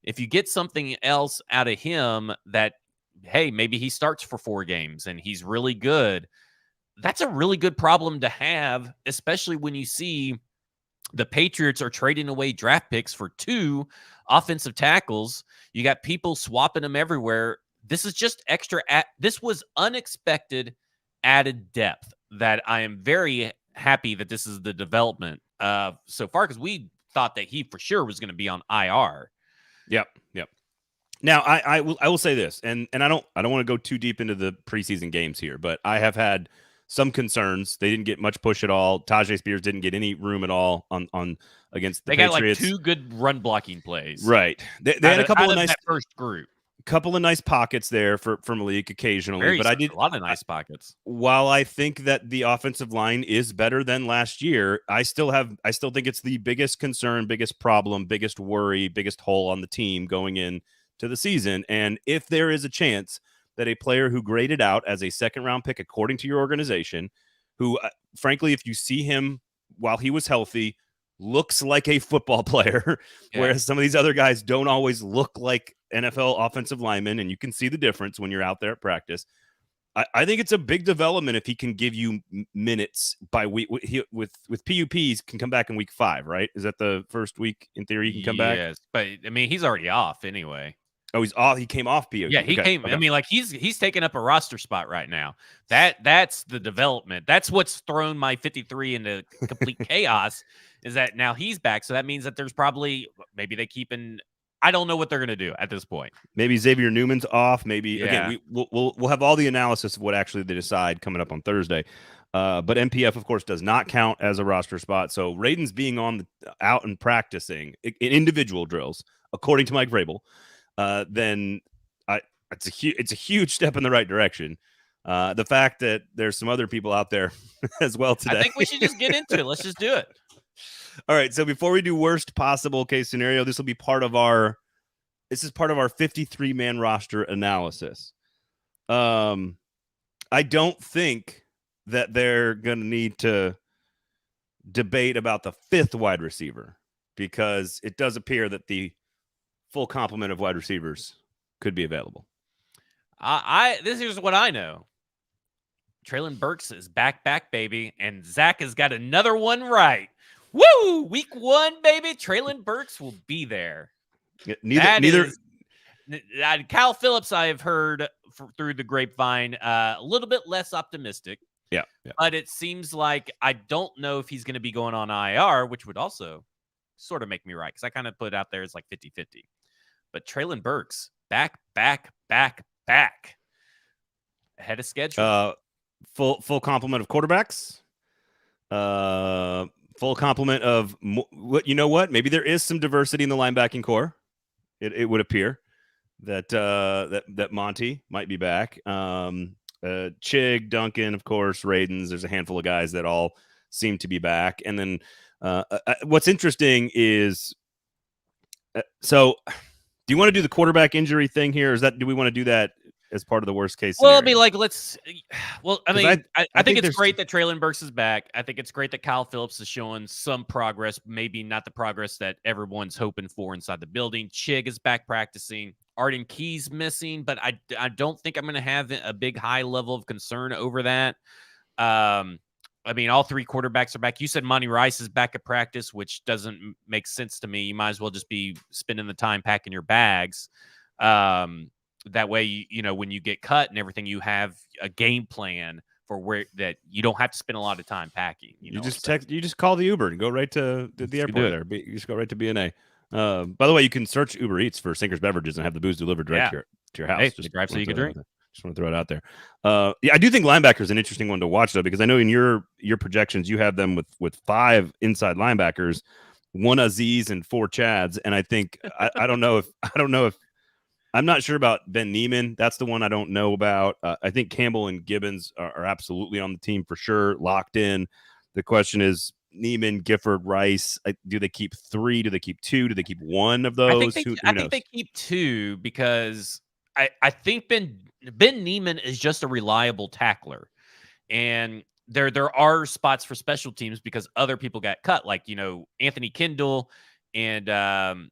Speaker 2: if you get something else out of him that, hey, maybe he starts for 4 games and he's really good, that's a really good problem to have, especially when you see the Patriots are trading away draft picks for 2 offensive tackles. You got people swapping them everywhere. This is just extra. This was unexpected added depth that I am very happy that this is the development so far because we thought that he for sure was going to be on IR.
Speaker 1: Yep. Now I will say this, and I don't want to go too deep into the preseason games here, but I have had some concerns. They didn't get much push at all. Tajay Spears didn't get any room at all on against the Patriots.
Speaker 2: They got like 2 good run blocking plays.
Speaker 1: Right. They had a couple of nice
Speaker 2: that first group.
Speaker 1: Couple of nice pockets there for Malik occasionally, but I did
Speaker 2: a lot of nice pockets.
Speaker 1: While I think that the offensive line is better than last year, I still think it's the biggest concern, biggest problem, biggest worry, biggest hole on the team going in to the season. And if there is a chance that a player who graded out as a 2nd round pick, according to your organization, who frankly, if you see him while he was healthy, looks like a football player, whereas some of these other guys don't always look like NFL offensive linemen, and you can see the difference when you're out there at practice. I think it's a big development if he can give you minutes by week. With PUPs can come back in week 5, right? Is that the first week in theory he can come back?
Speaker 2: Yes, but I mean he's already off anyway.
Speaker 1: Oh, he's off. He came off PUP.
Speaker 2: Yeah, he came. Okay. I mean, like he's taking up a roster spot right now. That's the development. That's what's thrown my 53 into complete chaos. Is that now he's back? So that means that there's probably maybe they keep in. I don't know what they're going to do at this point.
Speaker 1: Maybe Xavier Newman's off. Maybe again, we'll have all the analysis of what actually they decide coming up on Thursday. But MPF, of course, does not count as a roster spot. So Radin's being out and practicing in individual drills, according to Mike Vrabel, then it's a huge step in the right direction. The fact that there's some other people out there as well today.
Speaker 2: I think we should just get into it. Let's just do it.
Speaker 1: All right. So before we do worst possible case scenario, this will be part of our 53-man roster analysis. I don't think that they're going to need to debate about the 5th wide receiver, because it does appear that the full complement of wide receivers could be available.
Speaker 2: This is what I know. Treylon Burks is back, baby, and Zach has got another one right. Woo! Week 1, baby. Treylon Burks will be there.
Speaker 1: Neither.
Speaker 2: Kyle Phillips, I have heard through the grapevine, a little bit less optimistic.
Speaker 1: Yeah.
Speaker 2: But it seems like I don't know if he's going to be going on IR, which would also sort of make me right, because I kind of put it out there as like 50-50. But Treylon Burks, back. Ahead of schedule.
Speaker 1: Full complement of quarterbacks. Full complement of what? You know what? Maybe there is some diversity in the linebacking core. It would appear that that Monty might be back. Chig, Duncan, of course, Radens. There's a handful of guys that all seem to be back. And then what's interesting is, so do you want to do the quarterback injury thing here? Do we want to do that as part of the worst case scenario?
Speaker 2: Well, I mean, like, I think it's great that Treylon Burks is back. I think it's great that Kyle Phillips is showing some progress, maybe not the progress that everyone's hoping for inside the building. Chig is back practicing. Arden Key's missing, but I don't think I'm going to have a big high level of concern over that. I mean, all 3 quarterbacks are back. You said Monty Rice is back at practice, which doesn't make sense to me. You might as well just be spending the time packing your bags. That way, you know, when you get cut and everything, you have a game plan for where that you don't have to spend a lot of time packing.
Speaker 1: You just call the Uber and go right to the airport there. You just go right to B&A. By the way, you can search Uber Eats for Sinkers Beverages and have the booze delivered direct to your house.
Speaker 2: Hey, just drive so you can drink.
Speaker 1: Just want to throw it out there. I do think linebacker is an interesting one to watch, though, because I know in your projections you have them with 5 inside linebackers, 1 Aziz and 4 Chads, and I think I don't know if I'm not sure about Ben Neiman. That's the one I don't know about. I think Campbell and Gibbons are absolutely on the team for sure, locked in. The question is Neiman, Gifford, Rice. Do they keep 3? Do they keep 2? Do they keep 1 of those?
Speaker 2: I think they keep 2 because I think Ben Neiman is just a reliable tackler, and there are spots for special teams because other people got cut, like, you know, Anthony Kendall and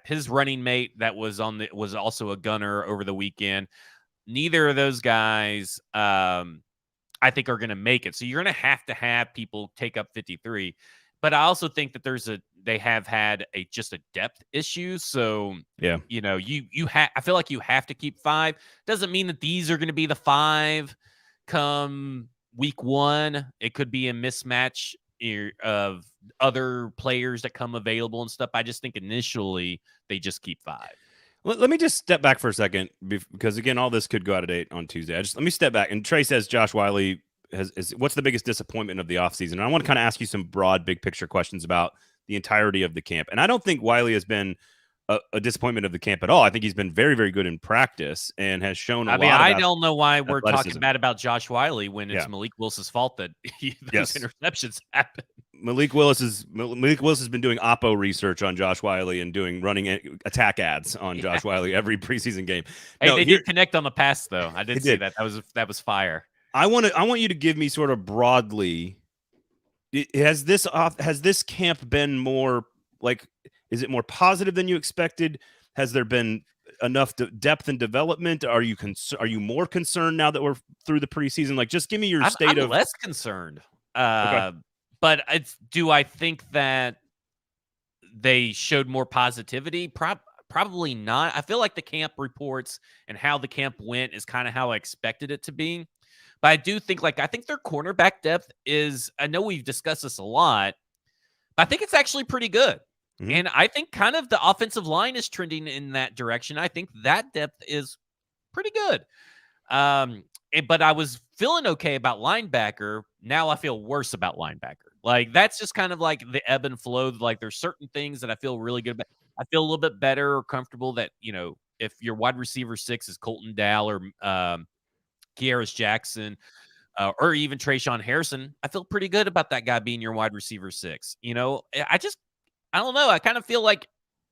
Speaker 2: his running mate that was also a gunner over the weekend. Neither of those guys I think are going to make it. So you're going to have people take up 53. But I also think that they have had just a depth issue. So
Speaker 1: yeah,
Speaker 2: you know, I feel like you have to keep 5. Doesn't mean that these are going to be the 5 come week 1. It could be a mismatch of other players that come available and stuff. I just think initially they just keep 5.
Speaker 1: Let me just step back for a second, because again, all this could go out of date on Tuesday. Let me step back. And Trey says Josh Wiley what's the biggest disappointment of the offseason? And I want to kind of ask you some broad, big picture questions about the entirety of the camp. And I don't think Wiley has been a disappointment of the camp at all. I think he's been very, very good in practice and has shown a lot.
Speaker 2: I don't know why we're talking bad about Josh Wiley when it's Malik Willis's fault that those interceptions happen.
Speaker 1: Malik Willis has been doing Oppo research on Josh Wiley and running attack ads on Josh Wiley every preseason game.
Speaker 2: Hey, they did connect on the pass though. I did see that. That was fire.
Speaker 1: I want you to give me sort of broadly. Has this camp been more like? Is it more positive than you expected? Has there been enough depth and development? Are you more concerned now that we're through the preseason? Like, just give me your state of.
Speaker 2: I'm less concerned.
Speaker 1: Okay.
Speaker 2: But do I think that they showed more positivity? Probably not. I feel like the camp reports and how the camp went is kind of how I expected it to be. But I do think, I think their cornerback depth is, I know we've discussed this a lot, but I think it's actually pretty good. Mm-hmm. And I think kind of the offensive line is trending in that direction. I think that depth is pretty good. But I was feeling okay about linebacker. Now I feel worse about linebacker. Like, that's just kind of like the ebb and flow. Like, there's certain things that I feel really good about. I feel a little bit better or comfortable that, you know, if your wide receiver 6 is Colton Dow or Kearis Jackson or even Trayshawn Harrison, I feel pretty good about that guy being your wide receiver 6. You know, I don't know. I kind of feel like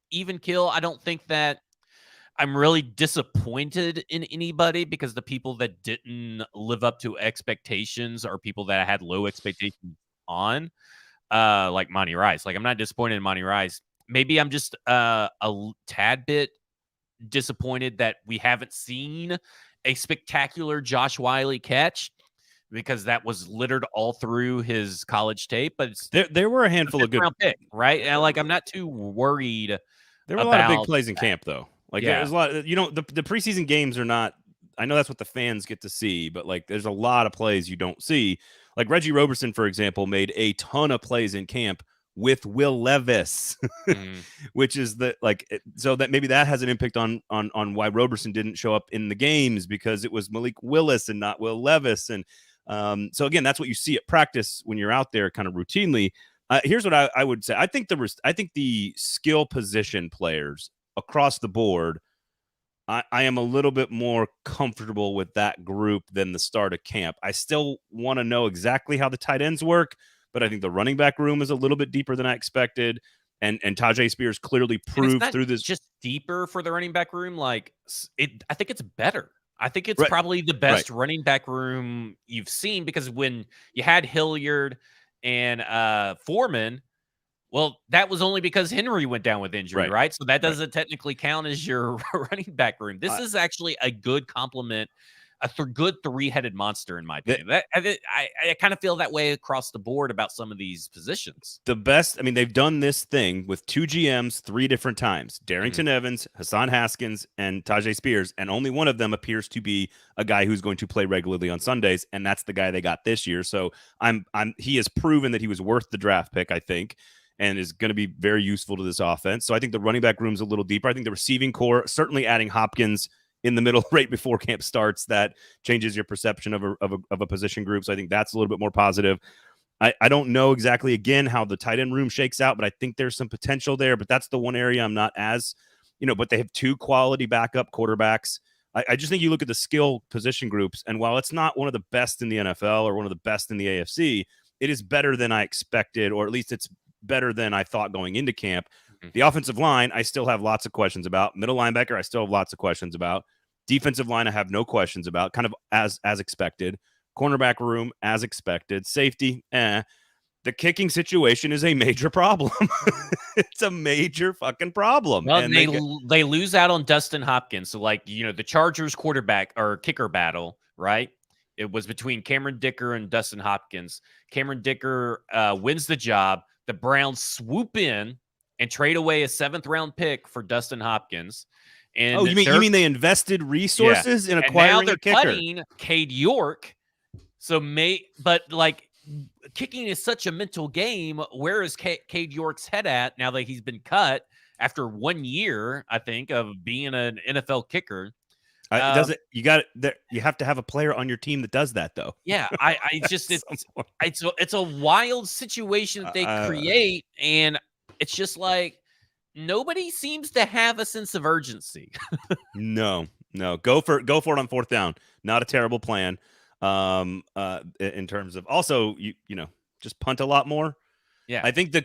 Speaker 2: even kill. I don't think that I'm really disappointed in anybody because the people that didn't live up to expectations are people that I had low expectations on, like Monty Rice. Like, I'm not disappointed in Monty Rice. Maybe I'm just tad bit disappointed that we haven't seen a spectacular Josh Wiley catch, because that was littered all through his college tape. But
Speaker 1: there were a handful of good
Speaker 2: pick, right? And like, I'm not too worried.
Speaker 1: There were a lot of big plays in camp, though. Like, there's a lot. The preseason games are not. I know that's what the fans get to see, but like, there's a lot of plays you don't see. Like Reggie Roberson, for example, made a ton of plays in camp with Will Levis, which is so that maybe that has an impact on why Roberson didn't show up in the games, because it was Malik Willis and not Will Levis. And so again, that's what you see at practice when you're out there kind of routinely. Here's what I would say. I think the skill position players across the board, I am a little bit more comfortable with that group than the start of camp. I still want to know exactly how the tight ends work, but I think the running back room is a little bit deeper than I expected. And Tajay Spears clearly proved through this.
Speaker 2: Just deeper for the running back room. Like, I think it's better. I think it's probably the best running back room you've seen, because when you had Hilliard and Foreman, well, that was only because Henry went down with injury, right? So that doesn't technically count as your running back room. This is actually a good complement, a good three-headed monster, in my opinion. I kind of feel that way across the board about some of these positions.
Speaker 1: The best, I mean, they've done this thing with 2 GMs 3 different times: Darrington Evans, Hassan Haskins, and Tajay Spears, and only one of them appears to be a guy who's going to play regularly on Sundays, and that's the guy they got this year. So he has proven that he was worth the draft pick, I think, and is going to be very useful to this offense. So I think the running back room's a little deeper. I think the receiving core, certainly adding Hopkins in the middle right before camp starts, that changes your perception of a position group. So I think that's a little bit more positive. I don't know exactly, again, how the tight end room shakes out, but I think there's some potential there. But that's the one area I'm not as, but they have 2 quality backup quarterbacks. I just think you look at the skill position groups, and while it's not one of the best in the NFL or one of the best in the AFC, it is better than I expected, or at least it's better than I thought going into camp. The offensive line, I still have lots of questions about. Middle linebacker, I still have lots of questions about. Defensive line, I have no questions about, kind of as expected. Cornerback room, as expected. Safety, The kicking situation is a major problem. It's a major fucking problem.
Speaker 2: Well, and they lose out on Dustin Hopkins. So, like, the Chargers quarterback or kicker battle, right? It was between Cameron Dicker and Dustin Hopkins. Cameron Dicker wins the job. The Browns swoop in and trade away a 7th-round pick for Dustin Hopkins. And
Speaker 1: you mean they invested resources in acquiring a kicker?
Speaker 2: Now they're cutting Cade York. So but like, kicking is such a mental game. Where is Cade York's head at now that he's been cut after 1 year, I think, of being an NFL kicker?
Speaker 1: You have to have a player on your team that does that, though.
Speaker 2: Yeah, it's a wild situation that they create, and it's just like nobody seems to have a sense of urgency.
Speaker 1: No, go for it on 4th down. Not a terrible plan. In terms of also, just punt a lot more.
Speaker 2: Yeah,
Speaker 1: I think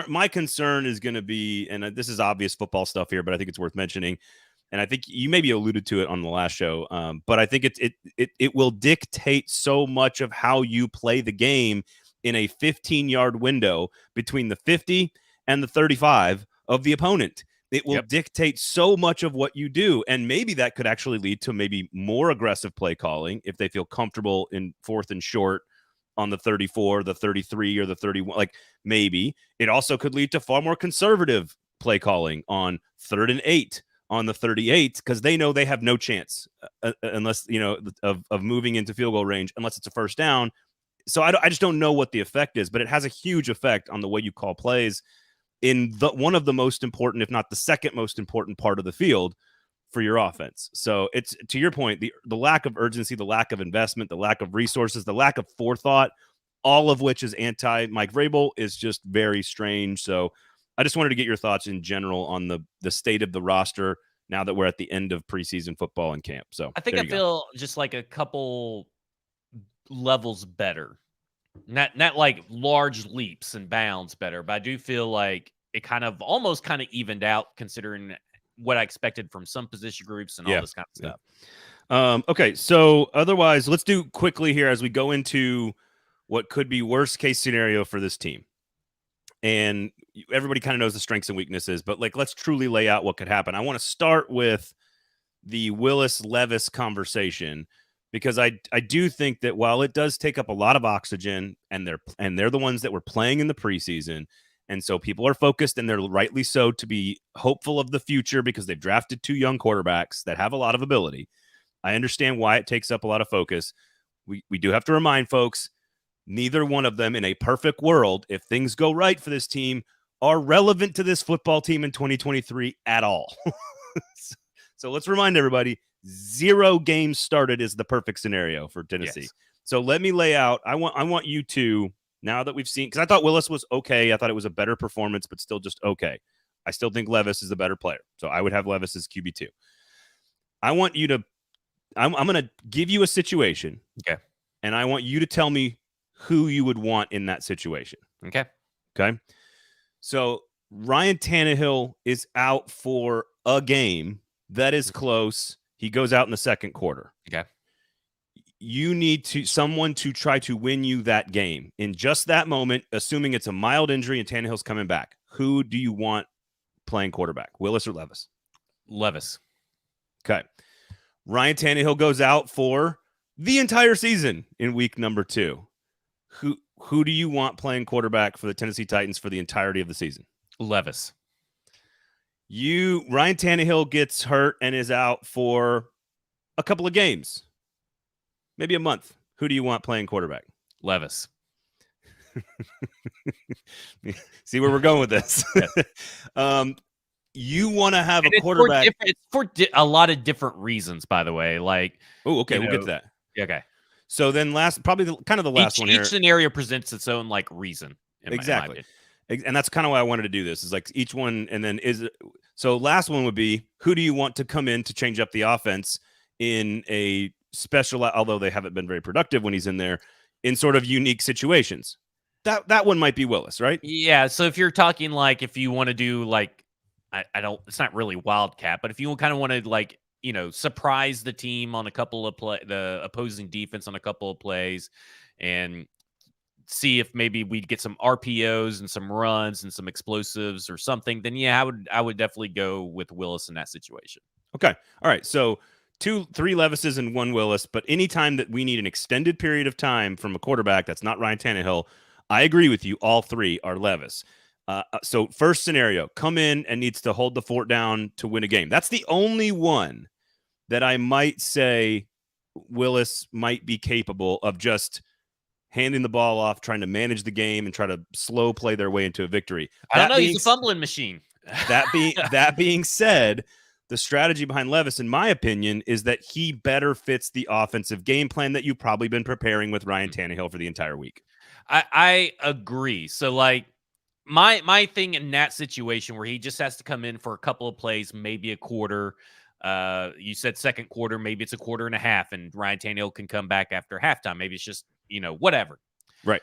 Speaker 1: my concern is going to be, and this is obvious football stuff here, but I think it's worth mentioning. And I think you maybe alluded to it on the last show, but I think it will dictate so much of how you play the game in a 15-yard window between the 50 and the 35 of the opponent. It will dictate so much of what you do, and maybe that could actually lead to maybe more aggressive play calling if they feel comfortable in 4th and short on the 34, the 33, or the 31. Like, maybe it also could lead to far more conservative play calling on 3rd and 8. On the 38, because they know they have no chance unless, of moving into field goal range, unless it's a 1st down. So I just don't know what the effect is, but it has a huge effect on the way you call plays in one of the most important, if not the second most important part of the field for your offense. So it's, to your point, the lack of urgency, the lack of investment, the lack of resources, the lack of forethought, all of which is anti-Mike Vrabel, is just very strange. So I just wanted to get your thoughts in general on the state of the roster now that we're at the end of preseason football and camp. So
Speaker 2: I think I feel just like a couple levels better, not like large leaps and bounds better, but I do feel like it almost kind of evened out, considering what I expected from some position groups and all this kind of
Speaker 1: stuff. Okay, so otherwise, let's do quickly here as we go into what could be worst case scenario for this team. And everybody kind of knows the strengths and weaknesses, but like, let's truly lay out what could happen. I want to start with the Willis Levis conversation, because I do think that while it does take up a lot of oxygen, and they're the ones that were playing in the preseason, and so people are focused, and they're rightly so, to be hopeful of the future because they've drafted 2 young quarterbacks that have a lot of ability. I understand why it takes up a lot of focus. We do have to remind folks, neither one of them in a perfect world, if things go right for this team, are relevant to this football team in 2023 at all. So let's remind everybody, 0 games started is the perfect scenario for Tennessee. Yes. So let me lay out. I want you to, now that we've seen, because I thought Willis was okay. I thought it was a better performance, but still just okay. I still think Levis is the better player. So I would have Levis as QB2. I want you to, I'm going to give you a situation.
Speaker 2: Okay.
Speaker 1: And I want you to tell me who you would want in that situation.
Speaker 2: Okay.
Speaker 1: Okay. So Ryan Tannehill is out for a game that is close. He goes out in the second quarter.
Speaker 2: Okay.
Speaker 1: You need someone to try to win you that game in just that moment, assuming it's a mild injury and Tannehill's coming back. Who do you want playing quarterback, Willis or Levis?
Speaker 2: Levis.
Speaker 1: Okay. Ryan Tannehill goes out for the entire season in week number 2. Who do you want playing quarterback for the Tennessee Titans for the entirety of the season?
Speaker 2: Levis.
Speaker 1: Ryan Tannehill gets hurt and is out for a couple of games, maybe a month. Who do you want playing quarterback?
Speaker 2: Levis.
Speaker 1: See where we're going with this. You want to have a quarterback.
Speaker 2: It's for a lot of different reasons, by the way. Like,
Speaker 1: okay, we'll get to that.
Speaker 2: Okay.
Speaker 1: So then probably the last one here.
Speaker 2: Each scenario presents its own reason.
Speaker 1: Exactly. And that's kind of why I wanted to do this, is like each one. And then so last one would be, who do you want to come in to change up the offense in a special, although they haven't been very productive when he's in there, in sort of unique situations? That one might be Willis, right?
Speaker 2: Yeah. So if you're talking if you want to do it's not really wildcat, but if you kind of want to surprise the team on a couple of the opposing defense on a couple of plays, and see if maybe we'd get some RPOs and some runs and some explosives or something, then yeah, I would definitely go with Willis in that situation.
Speaker 1: Okay. All right. So 3 Levises and 1 Willis, but anytime that we need an extended period of time from a quarterback that's not Ryan Tannehill, I agree with you. All 3 are Levis. So first scenario, come in and needs to hold the fort down to win a game. That's the only one that I might say Willis might be capable of just handing the ball off, trying to manage the game and try to slow play their way into a victory.
Speaker 2: I don't know. He's a fumbling machine.
Speaker 1: That being said, the strategy behind Levis, in my opinion, is that he better fits the offensive game plan that you've probably been preparing with Ryan Tannehill for the entire week.
Speaker 2: I agree. So my thing in that situation where he just has to come in for a couple of plays, maybe a quarter. You said second quarter, maybe it's a quarter and a half, and Ryan Tannehill can come back after halftime. Maybe it's just, whatever.
Speaker 1: Right.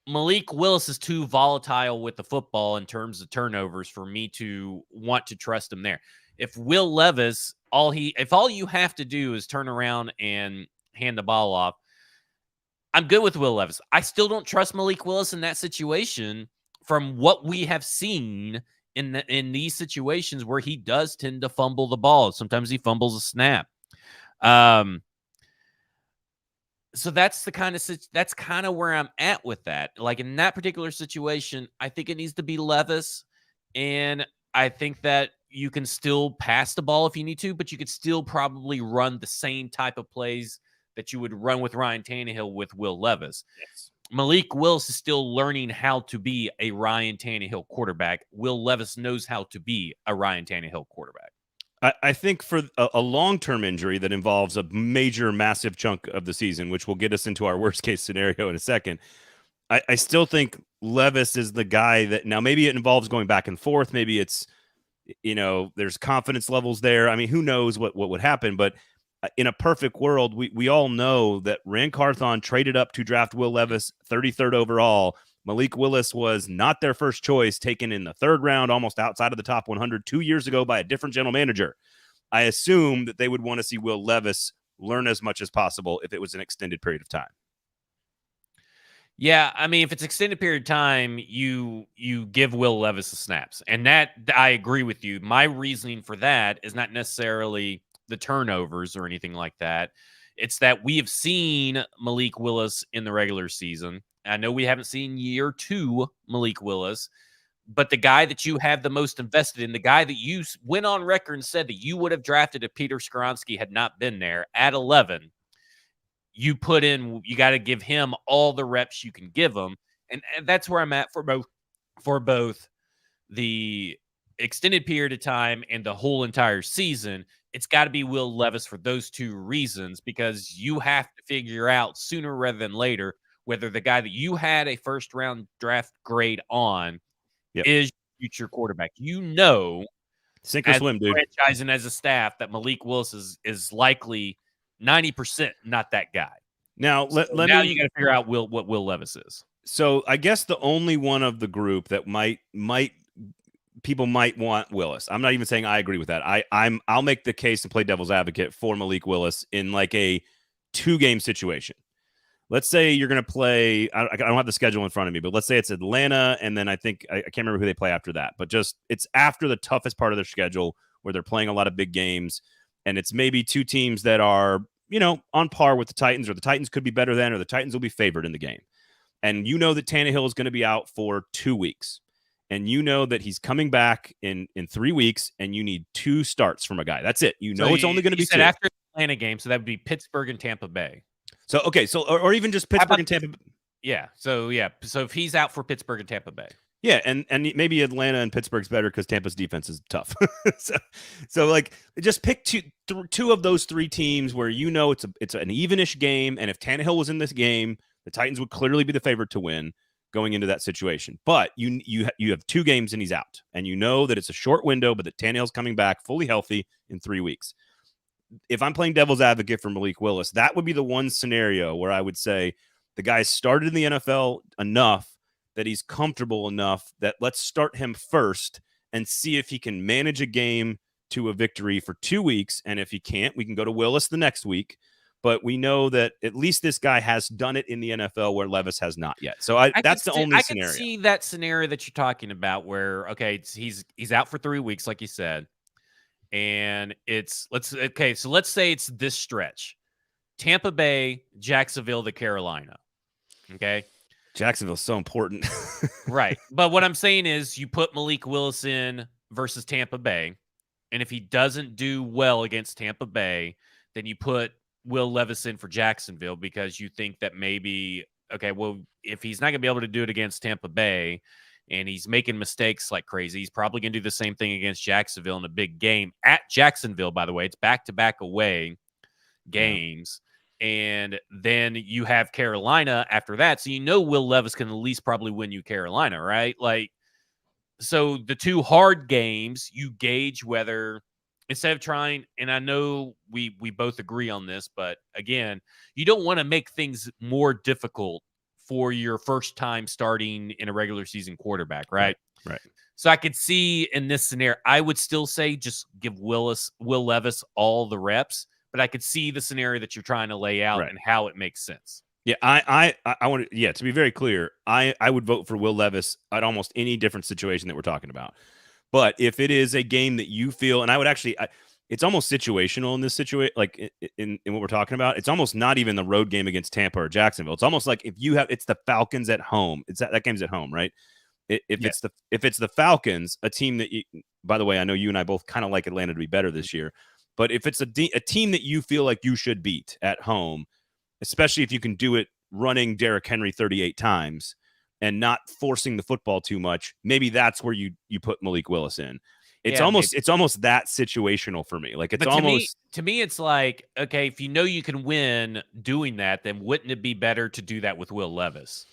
Speaker 2: Malik Willis is too volatile with the football in terms of turnovers for me to want to trust him there. If Will Levis, if all you have to do is turn around and hand the ball off, I'm good with Will Levis. I still don't trust Malik Willis in that situation from what we have seen in these situations where he does tend to fumble the ball. Sometimes he fumbles a snap. So that's kind of where I'm at with that. In that particular situation, I think it needs to be Levis, and I think that you can still pass the ball if you need to, but you could still probably run the same type of plays that you would run with Ryan Tannehill with Will Levis.
Speaker 1: Yes. Malik
Speaker 2: Willis is still learning how to be a Ryan Tannehill quarterback. Will Levis knows how to be a Ryan Tannehill quarterback.
Speaker 1: I think for a long-term injury that involves a major, massive chunk of the season, which will get us into our worst-case scenario in a second, I still think Levis is the guy that, now maybe it involves going back and forth. Maybe it's, there's confidence levels there. I mean, who knows what would happen, but in a perfect world, we all know that Rand Carthon traded up to draft Will Levis 33rd overall, Malik Willis was not their first choice, taken in the 3rd round, almost outside of the top 100 2 years ago by a different general manager. I assume that they would want to see Will Levis learn as much as possible if it was an extended period of time.
Speaker 2: Yeah, I mean, if it's extended period of time, you give Will Levis the snaps. And that, I agree with you. My reasoning for that is not necessarily the turnovers or anything like that. It's that we have seen Malik Willis in the regular season. I know we haven't seen year 2 Malik Willis, but the guy that you have the most invested in, the guy that you went on record and said that you would have drafted if Peter Skoronski had not been there at 11, you put in, you got to give him all the reps you can give him. And that's where I'm at for both the extended period of time and the whole entire season. It's got to be Will Levis for those 2 reasons, because you have to figure out sooner rather than later whether the guy that you had a first-round draft grade on is your future quarterback. You know,
Speaker 1: sink or swim, dude.
Speaker 2: Franchise and as a staff, that Malik Willis is likely 90% not that guy.
Speaker 1: Now,
Speaker 2: you got to figure out what Will Levis is.
Speaker 1: So I guess the only one of the group that people might want Willis. I'm not even saying I agree with that. I'll make the case and play devil's advocate for Malik Willis in like a 2-game situation. Let's say you're going to play, I don't have the schedule in front of me, but let's say it's Atlanta, and then I think, I can't remember who they play after that, but just it's after the toughest part of their schedule where they're playing a lot of big games, and it's maybe 2 teams that are, on par with the Titans, or the Titans could be better than, or the Titans will be favored in the game. And you know that Tannehill is going to be out for 2 weeks. And you know that he's coming back in 3 weeks, and you need 2 starts from a guy. That's it. It's only going to be 2.
Speaker 2: After the Atlanta game, so that would be Pittsburgh and Tampa Bay.
Speaker 1: So, okay, or even just Pittsburgh and Tampa Bay.
Speaker 2: Yeah, so if he's out for Pittsburgh and Tampa Bay.
Speaker 1: Yeah, and maybe Atlanta and Pittsburgh's better because Tampa's defense is tough. so like, just pick two of those 3 teams where it's an evenish game, and if Tannehill was in this game, the Titans would clearly be the favorite to win going into that situation. But you have 2 games and he's out, and you know that it's a short window, but that Tannehill's coming back fully healthy in 3 weeks. If I'm playing devil's advocate for Malik Willis, that would be the one scenario where I would say the guy started in the NFL enough that he's comfortable enough that let's start him first and see if he can manage a game to a victory for 2 weeks. And if he can't, we can go to Willis the next week. But we know that at least this guy has done it in the NFL where Levis has not yet. So that's the only scenario.
Speaker 2: I can see that scenario that you're talking about where, okay, he's out for 3 weeks, like you said. And let's say it's this stretch: Tampa Bay, Jacksonville, to Carolina. Okay.
Speaker 1: Jacksonville's so important.
Speaker 2: Right. But what I'm saying is you put Malik Willis in versus Tampa Bay. And if he doesn't do well against Tampa Bay, then you put Will Levis in for Jacksonville, because you think that maybe, okay, well, if he's not going to be able to do it against Tampa Bay and he's making mistakes like crazy, he's probably going to do the same thing against Jacksonville in a big game at Jacksonville, by the way. It's back-to-back away games. Yeah. And then you have Carolina after that. So Will Levis can at least probably win you Carolina, right? Like, so the 2 hard games, you gauge whether, instead of trying, and I know we both agree on this, but again, you don't want to make things more difficult for your first time starting in a regular season quarterback, right?
Speaker 1: Right.
Speaker 2: So I could see in this scenario, I would still say just give Will Levis all the reps, but I could see the scenario that you're trying to lay out and how it makes sense.
Speaker 1: Yeah, I want to, to be very clear, I would vote for Will Levis at almost any different situation that we're talking about. But if it is a game that you feel, and I would actually, it's almost situational in this situation, like in what we're talking about. It's almost not even the road game against Tampa or Jacksonville. It's almost like if you have, it's the Falcons at home. It's that game's at home, right? If it's the Falcons, a team that, by the way, I know you and I both kind of like Atlanta to be better this year, but if it's a team that you feel like you should beat at home, especially if you can do it running Derrick Henry 38 times and not forcing the football too much, maybe that's where you put Malik Willis in. It's almost that situational for me. Like, it's
Speaker 2: to me, it's like, okay, if you can win doing that, then wouldn't it be better to do that with Will Levis?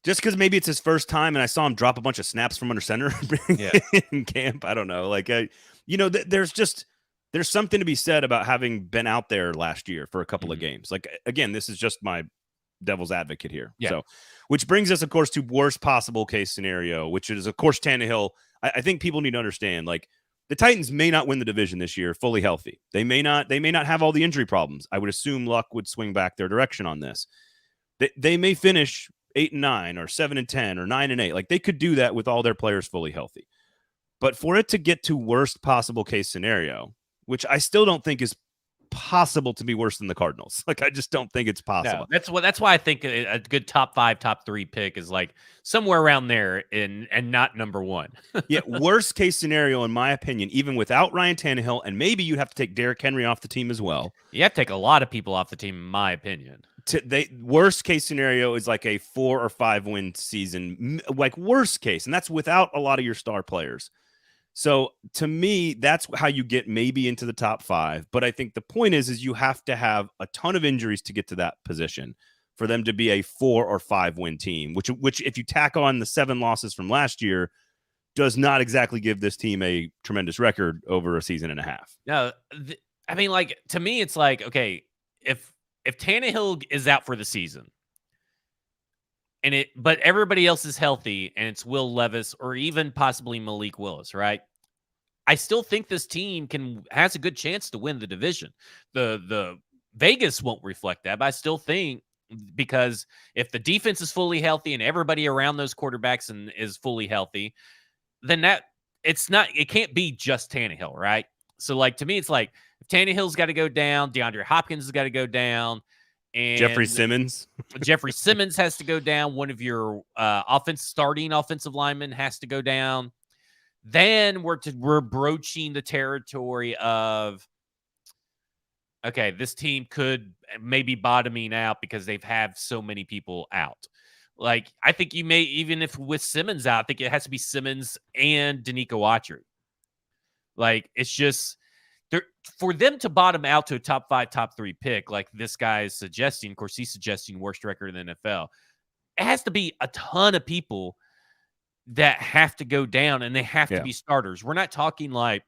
Speaker 1: Just because maybe it's his first time, and I saw him drop a bunch of snaps from under center in camp. I don't know. Like, there's something to be said about having been out there last year for a couple of games. Like, again, this is just my devil's advocate here.
Speaker 2: Yeah.
Speaker 1: So, which brings us, of course, to worst possible case scenario, which is, of course, Tannehill. I think people need to understand, like, the Titans may not win the division this year fully healthy. They may not have all the injury problems. I would assume luck would swing back their direction on this. They may finish 8-9 or 7-10 or 9-8. Like, they could do that with all their players fully healthy. But for it to get to worst possible case scenario, which I still don't think is possible to be worse than the Cardinals. Like, I just don't think it's possible.
Speaker 2: No, that's why I think a good top 5, top 3 pick is like somewhere around there and not number 1.
Speaker 1: Yeah, worst case scenario, in my opinion, even without Ryan Tannehill, and maybe you'd have to take Derrick Henry off the team as well.
Speaker 2: You have to take a lot of people off the team, in my opinion.
Speaker 1: Worst case scenario is like a 4 or 5 win season, like worst case, and that's without a lot of your star players. So to me, that's how you get maybe into the top 5. But I think the point is you have to have a ton of injuries to get to that position for them to be a 4 or 5 win team, which if you tack on the 7 losses from last year, does not exactly give this team a tremendous record over a season and a half.
Speaker 2: No, I mean, like, to me, it's like, okay, if Tannehill is out for the season, but everybody else is healthy, and it's Will Levis or even possibly Malik Willis, right? I still think this team has a good chance to win the division. The Vegas won't reflect that, but I still think, because if the defense is fully healthy and everybody around those quarterbacks is fully healthy, then it can't be just Tannehill, right? So, like, to me, it's like, if Tannehill's got to go down, DeAndre Hopkins has got to go down, and
Speaker 1: Jeffrey Simmons
Speaker 2: has to go down. One of your starting offensive linemen has to go down. Then we're broaching the territory of, okay, this team could maybe bottoming out because they've had so many people out. Like, I think you may, even if with Simmons out, I think it has to be Simmons and Danico Autry. Like, it's just, for them to bottom out to a top 5, top 3 pick, like this guy is suggesting, of course, he's suggesting worst record in the NFL. It has to be a ton of people that have to go down, and they have to be starters. We're not talking like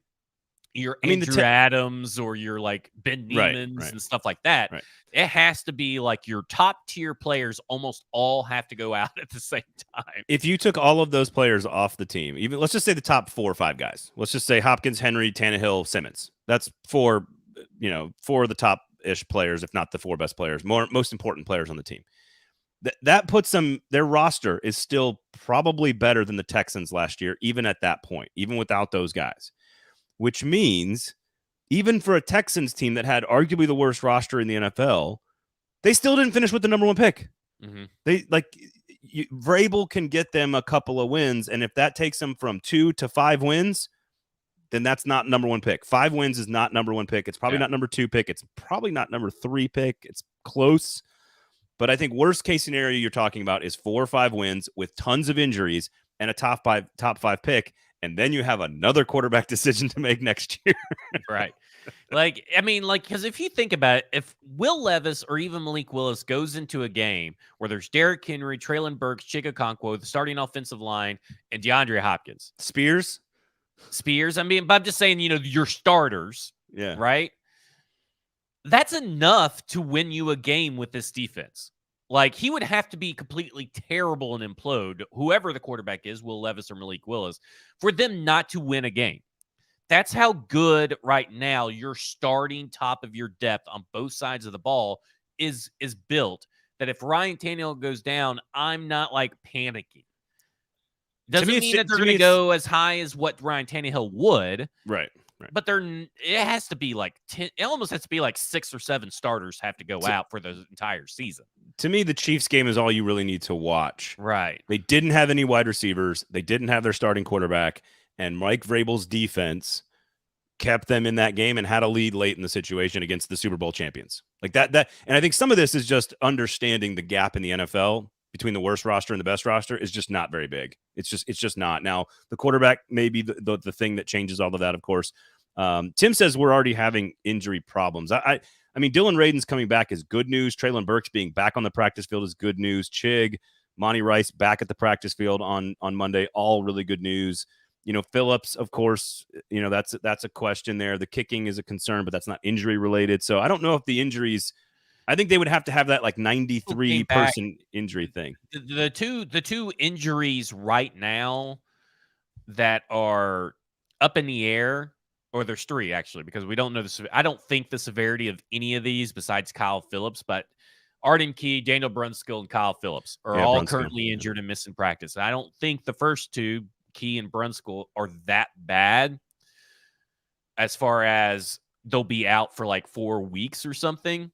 Speaker 2: your Andrew Adams or your like Ben Niemans and stuff like that.
Speaker 1: Right.
Speaker 2: It has to be like your top tier players almost all have to go out at the same time.
Speaker 1: If you took all of those players off the team, even let's just say the top 4 or 5 guys, let's just say Hopkins, Henry, Tannehill, Simmons. That's 4 of the top-ish players, if not the 4 best players, most important players on the team. That puts them, their roster is still probably better than the Texans last year, even at that point, even without those guys. Which means, even for a Texans team that had arguably the worst roster in the NFL, they still didn't finish with the number 1 pick. Mm-hmm. Vrabel can get them a couple of wins, and if that takes them from 2 to 5 wins, then that's not number 1 pick. 5 wins is not number 1 pick. It's probably not number 2 pick. It's probably not number 3 pick. It's close. But I think worst case scenario you're talking about is 4 or 5 wins with tons of injuries and a top 5 pick. And then you have another quarterback decision to make next year.
Speaker 2: Right. Like, I mean, like, because if you think about it, if Will Levis or even Malik Willis goes into a game where there's Derrick Henry, Traylon Burks, Chig Okonkwo, the starting offensive line, and DeAndre Hopkins.
Speaker 1: Spears,
Speaker 2: I mean, but I'm just saying, your starters.
Speaker 1: Yeah.
Speaker 2: Right? That's enough to win you a game with this defense. Like, he would have to be completely terrible and implode, whoever the quarterback is, Will Levis or Malik Willis, for them not to win a game. That's how good right now your starting top of your depth on both sides of the ball is built, that if Ryan Tannehill goes down, I'm not like panicking. Doesn't mean that they're going to go as high as what Ryan Tannehill would.
Speaker 1: Right.
Speaker 2: But it has to be like 10, it almost has to be like 6 or 7 starters have to go out for the entire season.
Speaker 1: To me, the Chiefs game is all you really need to watch.
Speaker 2: Right.
Speaker 1: They didn't have any wide receivers. They didn't have their starting quarterback. And Mike Vrabel's defense kept them in that game and had a lead late in the situation against the Super Bowl champions. Like that. And I think some of this is just understanding the gap in the NFL between the worst roster and the best roster is just not very big. It's just not. Now, the quarterback may be the thing that changes all of that, of course. Tim says we're already having injury problems. I mean, Dylan Radin's coming back is good news. Traylon Burks being back on the practice field is good news. Chig, Monty Rice back at the practice field on Monday, all really good news. Phillips, of course, that's a question there. The kicking is a concern, but that's not injury related. So I don't know if the injuries I think they would have to have that like 93 person injury thing.
Speaker 2: The two injuries right now that are up in the air, or there's three actually, because we don't know I don't think the severity of any of these besides Kyle Phillips, but Arden Key, Daniel Brunskill, and Kyle Phillips are all currently injured and missing practice. And I don't think the first two, Key and Brunskill, are that bad as far as they'll be out for like 4 weeks or something.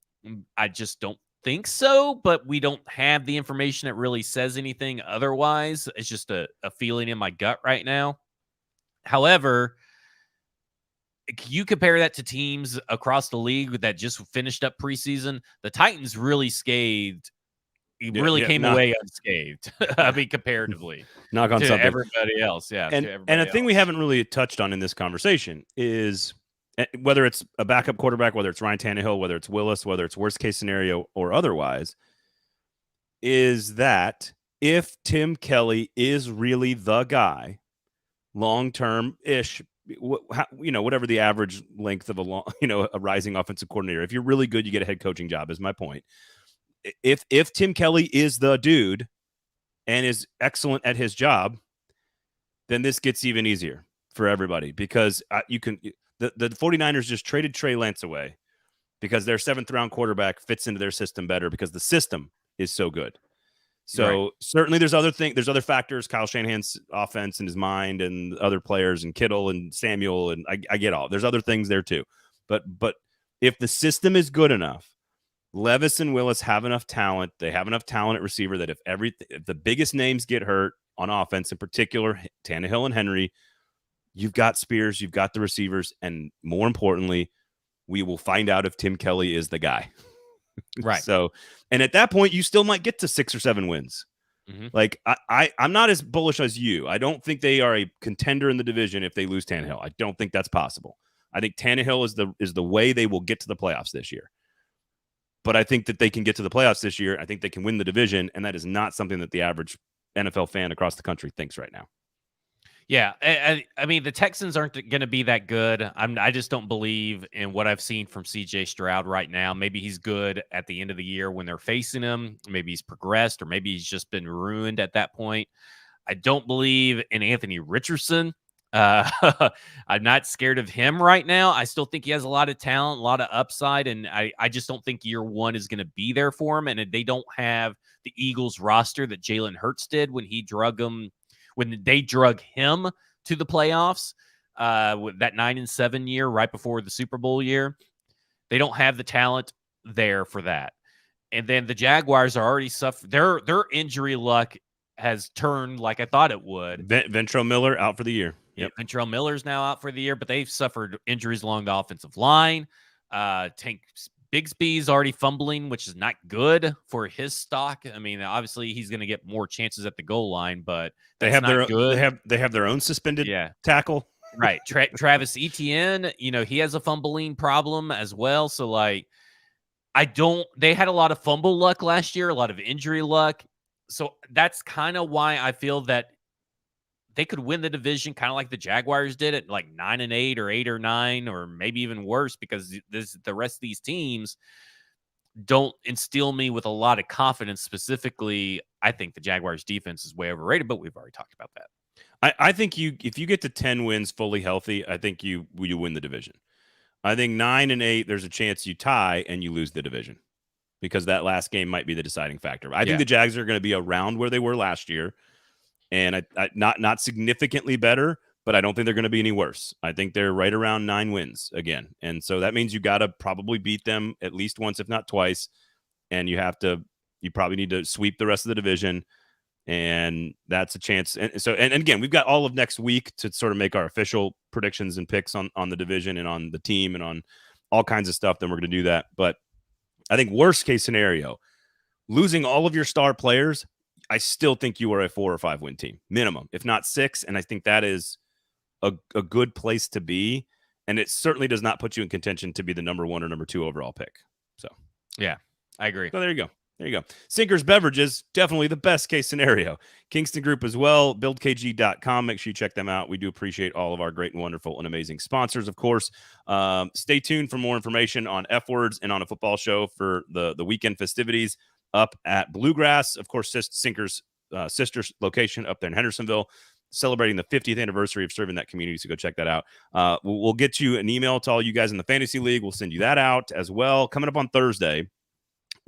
Speaker 2: I just don't think so, but we don't have the information that really says anything otherwise. It's just a feeling in my gut right now. However, you compare that to teams across the league that just finished up preseason. The Titans really scathed. He really came away unscathed. I mean, comparatively,
Speaker 1: knock on
Speaker 2: to
Speaker 1: something.
Speaker 2: Everybody else, yeah.
Speaker 1: And a thing we haven't really touched on in this conversation is whether it's a backup quarterback, whether it's Ryan Tannehill, whether it's Willis, whether it's worst case scenario or otherwise, is that if Tim Kelly is really the guy, long term ish, whatever the average length of a rising offensive coordinator, if you're really good, you get a head coaching job, is my point. If Tim Kelly is the dude and is excellent at his job, then this gets even easier for everybody, because the 49ers just traded Trey Lance away because their 7th round quarterback fits into their system better because the system is so good. So certainly there's other factors, Kyle Shanahan's offense and his mind and other players and Kittle and Samuel, and I get all. There's other things there too. But if the system is good enough, Levis and Willis have enough talent. They have enough talent at receiver that if the biggest names get hurt on offense, in particular Tannehill and Henry, you've got Spears, you've got the receivers, and more importantly, we will find out if Tim Kelly is the guy.
Speaker 2: Right.
Speaker 1: So, and at that point, you still might get to 6 or 7 wins. Mm-hmm. Like I'm not as bullish as you. I don't think they are a contender in the division if they lose Tannehill. I don't think that's possible. I think Tannehill is the way they will get to the playoffs this year. But I think that they can get to the playoffs this year. I think they can win the division, and that is not something that the average NFL fan across the country thinks right now.
Speaker 2: Yeah, I mean, the Texans aren't going to be that good. I just don't believe in what I've seen from C.J. Stroud right now. Maybe he's good at the end of the year when they're facing him. Maybe he's progressed, or maybe he's just been ruined at that point. I don't believe in Anthony Richardson. I'm not scared of him right now. I still think he has a lot of talent, a lot of upside, and I just don't think year one is going to be there for him. And they don't have the Eagles roster that Jalen Hurts did when they drug him to the playoffs, with that 9-7 year right before the Super Bowl year. They don't have the talent there for that. And then the Jaguars are already suffering. Their injury luck has turned like I thought it would.
Speaker 1: Ventrell Miller out for the year.
Speaker 2: Yep. Ventrell Miller's now out for the year, but they've suffered injuries along the offensive line. Tank Bigsby's already fumbling, which is not good for his stock. I mean, obviously he's going to get more chances at the goal line, but
Speaker 1: they have their own suspended tackle.
Speaker 2: Right. Travis Etienne, he has a fumbling problem as well. So like, they had a lot of fumble luck last year, a lot of injury luck. So that's kind of why I feel that they could win the division, kind of like the Jaguars did at like 9-8 or 8-9, or maybe even worse, because the rest of these teams don't instill me with a lot of confidence. Specifically, I think the Jaguars defense is way overrated, but we've already talked about that.
Speaker 1: I think if you get to 10 wins fully healthy, I think you win the division. I think 9-8, there's a chance you tie and you lose the division, because that last game might be the deciding factor. I think the Jags are going to be around where they were last year, and not significantly better, but I don't think they're going to be any worse. I think they're right around 9 wins again. And so that means you got to probably beat them at least once, if not twice. And you probably need to sweep the rest of the division. And that's a chance. And so, and again, we've got all of next week to sort of make our official predictions and picks on the division and on the team and on all kinds of stuff. Then we're going to do that. But I think worst case scenario, losing all of your star players, I still think you are a 4 or 5 win team minimum, if not 6. And I think that is a good place to be. And it certainly does not put you in contention to be the number 1 or number 2 overall pick. So,
Speaker 2: yeah, I agree.
Speaker 1: So there you go. There you go. Sinkers Beverages, definitely the best case scenario. Kingston Group as well, buildkg.com. Make sure you check them out. We do appreciate all of our great and wonderful and amazing sponsors, of course. Stay tuned for more information on F-Words and on a football show for the weekend festivities up at Bluegrass. Of course, Sinkers sister location up there in Hendersonville, celebrating the 50th anniversary of serving that community. So go check that out. We'll get you an email to all you guys in the Fantasy League. We'll send you that out as well. Coming up on Thursday,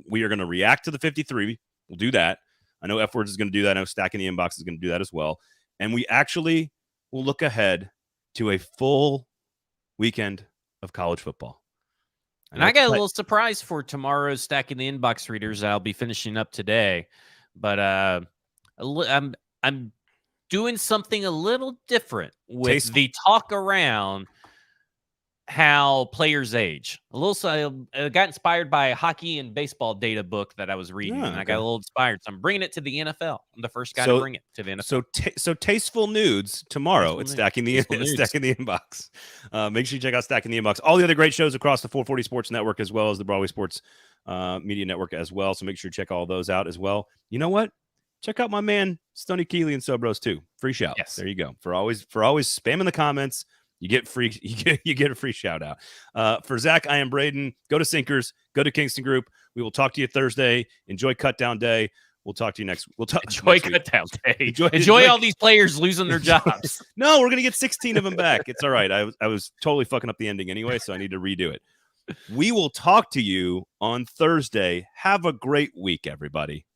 Speaker 1: we are going to react to the 53. We'll do that. I know F-Words is going to do that. I know Stacking the Inbox is going to do that as well. And we actually will look ahead to a full weekend of college football.
Speaker 2: And I got a little surprise for tomorrow's Stacking the Inbox readers. I'll be finishing up today. But I'm doing something a little different with the talk around how players age. I got inspired by a hockey and baseball data book that I was reading, and I got a little inspired. So I'm bringing it to the NFL. I'm the first guy to bring it to the NFL.
Speaker 1: So tasteful nudes tomorrow. It's Stacking the Inbox. Make sure you check out Stacking the Inbox. All the other great shows across the 440 Sports Network, as well as the Broadway Sports Media Network as well. So make sure you check all those out as well. You know what? Check out my man Stoney Keeley and Sobros too. Free shout. Yes. There you go. For always spamming the comments. You get a free shout out. For Zach, I am Braden. Go to Sinkers. Go to Kingston Group. We will talk to you Thursday. Enjoy Cutdown Day. We'll talk to you next.
Speaker 2: Enjoy Cutdown Day. Enjoy all these players losing their jobs.
Speaker 1: No, we're gonna get 16 of them back. It's all right. I was totally fucking up the ending anyway, so I need to redo it. We will talk to you on Thursday. Have a great week, everybody.